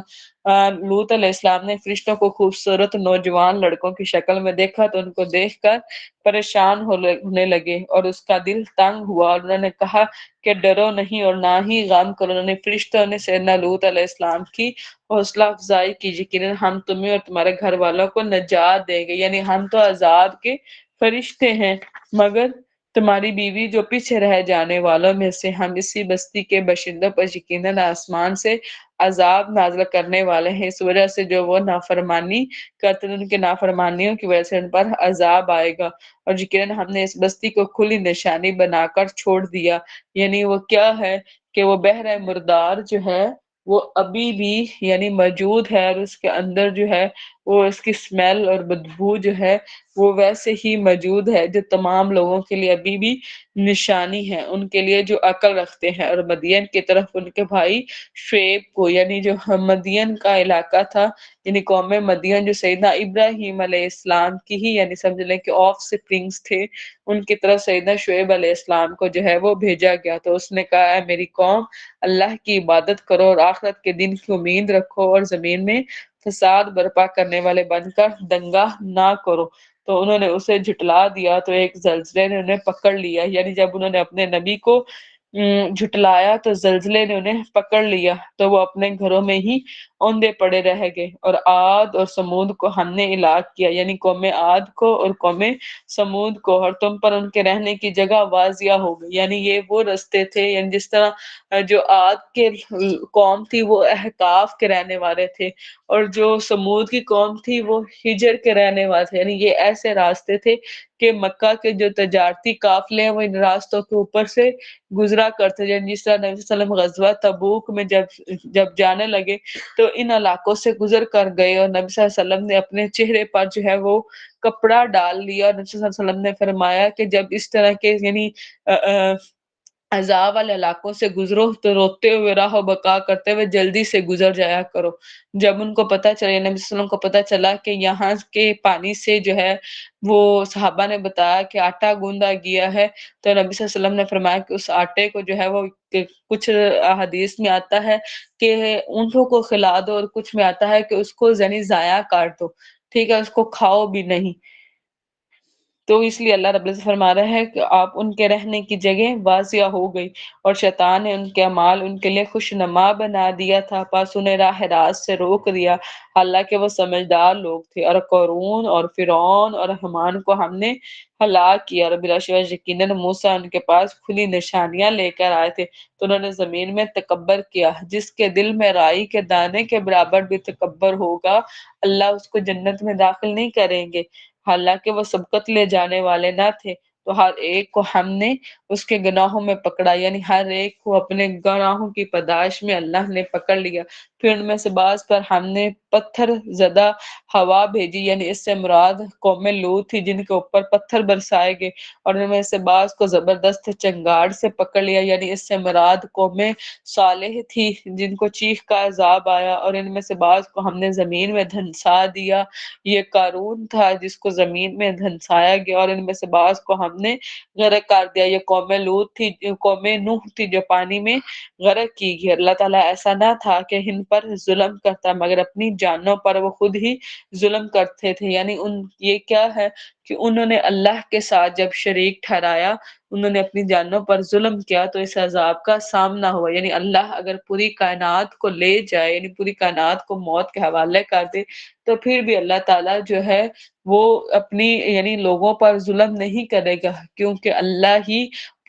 لوط علیہ السلام نے فرشتوں کو خوبصورت نوجوان لڑکوں کی شکل میں دیکھا تو ان کو دیکھ کر پریشان ہونے لگے اور اس کا دل تنگ ہوا، اور انہوں نے کہا کہ ڈرو نہیں اور نہ ہی غم کرو۔ انہوں نے فرشتوں نے سیدنا لوط علیہ السلام کی حوصلہ افزائی کی، یقیناً ہم تمہیں اور تمہارے گھر والوں کو نجات دیں گے، یعنی ہم تو عذاب کے فرشتے ہیں مگر تمہاری بیوی جو پیچھے رہ جانے والوں میں سے، ہم اسی بستی کے باشندوں پر یقیناً آسمان سے عذاب نازل کرنے والے ہیں، اس وجہ سے جو وہ نافرمانی کرتے ہیں ان کے نافرمانیوں کی وجہ سے ان پر عذاب آئے گا۔ اور یقیناً ہم نے اس بستی کو کھلی نشانی بنا کر چھوڑ دیا، یعنی وہ کیا ہے کہ وہ بحر مردار جو ہے وہ ابھی بھی یعنی موجود ہے، اور اس کے اندر جو ہے وہ اس کی سمیل اور بدبو جو ہے وہ ویسے ہی موجود ہے، جو تمام لوگوں کے لیے ابھی بھی نشانی ہے، ان کے لیے جو عقل رکھتے ہیں۔ اور مدین کی طرف ان کے بھائی شعیب کو، یعنی جو مدین کا علاقہ تھا، یعنی قوم مدین جو سیدنا ابراہیم علیہ السلام کی ہی یعنی سمجھ لیں کہ آف سپرنگز تھے، ان کی طرف سیدنا شعیب علیہ السلام کو جو ہے وہ بھیجا گیا۔ تو اس نے کہا اے میری قوم اللہ کی عبادت کرو اور آخرت کے دن کی امید رکھو اور زمین میں فساد برپا کرنے والے بن کر دنگا نہ کرو۔ تو انہوں نے اسے جھٹلا دیا تو ایک زلزلے نے انہیں پکڑ لیا، یعنی جب انہوں نے اپنے نبی کو جھٹلایا تو زلزلے نے انہیں پکڑ لیا تو وہ اپنے گھروں میں ہی اوندے پڑے رہ گئے۔ اور عاد اور سمود کو ہم نے ہلاک کیا، یعنی قوم عاد کو اور قوم سمود کو، اور تم پر ان کے رہنے کی جگہ واضح ہو گئی، یعنی یہ وہ رستے تھے، یعنی جس طرح جو عاد کے قوم تھی وہ احقاف کے رہنے والے تھے اور جو سمود کی قوم تھی وہ ہجر کے رہنے والے تھے، یعنی یہ ایسے راستے تھے کہ مکہ کے جو تجارتی قافلے ہیں وہ ان راستوں کے اوپر سے گزرا کرتے، یعنی جس طرح نبی صلی اللہ علیہ وسلم غزوہ تبوک میں جب جانے لگے تو ان علاقوں سے گزر کر گئے، اور نبی صلی اللہ علیہ وسلم نے اپنے چہرے پر جو ہے وہ کپڑا ڈال لیا، اور نبی صلی اللہ علیہ وسلم نے فرمایا کہ جب اس طرح کے یعنی عذاب والے علاقوں سے گزرو تو روتے ہوئے راہ و بقا کرتے ہوئے جلدی سے گزر جایا کرو۔ جب ان کو پتہ چلا، نبی صلی اللہ علیہ وسلم کو پتہ چلا کہ یہاں کے پانی سے جو ہے وہ صحابہ نے بتایا کہ آٹا گوندا گیا ہے، تو نبی صلی اللہ علیہ وسلم نے فرمایا کہ اس آٹے کو جو ہے وہ کچھ حدیث میں آتا ہے کہ اونٹوں کو کھلا دو، اور کچھ میں آتا ہے کہ اس کو یعنی ضائع کر دو، ٹھیک ہے، اس کو کھاؤ بھی نہیں۔ تو اس لیے اللہ رب العزت فرما رہا ہے کہ آپ ان کے رہنے کی جگہ واضح ہو گئی، اور شیطان نے ان کے اعمال ان کے لیے خوش نما بنا دیا تھا، پس انہیں راہ راست سے روک دیا، حالانکہ وہ سمجھدار لوگ تھے۔ اور قارون اور فرعون اور حمان کو ہم نے ہلاک کیا، اور بلا شبہ یقیناً موسیٰ ان کے پاس کھلی نشانیاں لے کر آئے تھے تو انہوں نے زمین میں تکبر کیا۔ جس کے دل میں رائی کے دانے کے برابر بھی تکبر ہوگا اللہ اس کو جنت میں داخل نہیں کریں گے، حالانکہ وہ سبقت لے جانے والے نہ تھے۔ تو ہر ایک کو ہم نے اس کے گناہوں میں پکڑا، یعنی ہر ایک کو اپنے گناہوں کی پاداش میں اللہ نے پکڑ لیا۔ پھر ان میں سے بعض پر ہم نے پتھر زدہ ہوا بھیجی، یعنی اس سے مراد قوم لوط تھی جن کے اوپر پتھر برسائے گئے، اور ان میں سے بعض کو زبردست چنگاڑ سے پکڑ لیا، یعنی اس سے مراد قوم صالح تھی جن کو چیخ کا عذاب آیا، اور ان میں سے بعض کو ہم نے زمین میں دھنسا دیا، یہ قارون تھا جس کو زمین میں دھنسایا گیا، اور ان میں سے بعض کو ہم نے غرق کر دیا، یہ قوم لوط تھی، قوم نوح تھی جو پانی میں غرق کی گئی۔ اللہ تعالیٰ ایسا نہ تھا کہ ان پر ظلم کرتا مگر اپنی جانوں پر وہ خود ہی ظلم کرتے تھے، یعنی یہ کیا ہے کہ انہوں نے اللہ کے ساتھ جب شریک ٹھہرایا، انہوں نے اپنی جانوں پر ظلم کیا تو اس عذاب کا سامنا ہوا، یعنی اللہ اگر پوری کائنات کو لے جائے، یعنی پوری کائنات کو موت کے حوالے کر دے تو پھر بھی اللہ تعالیٰ جو ہے وہ اپنی یعنی لوگوں پر ظلم نہیں کرے گا، کیونکہ اللہ ہی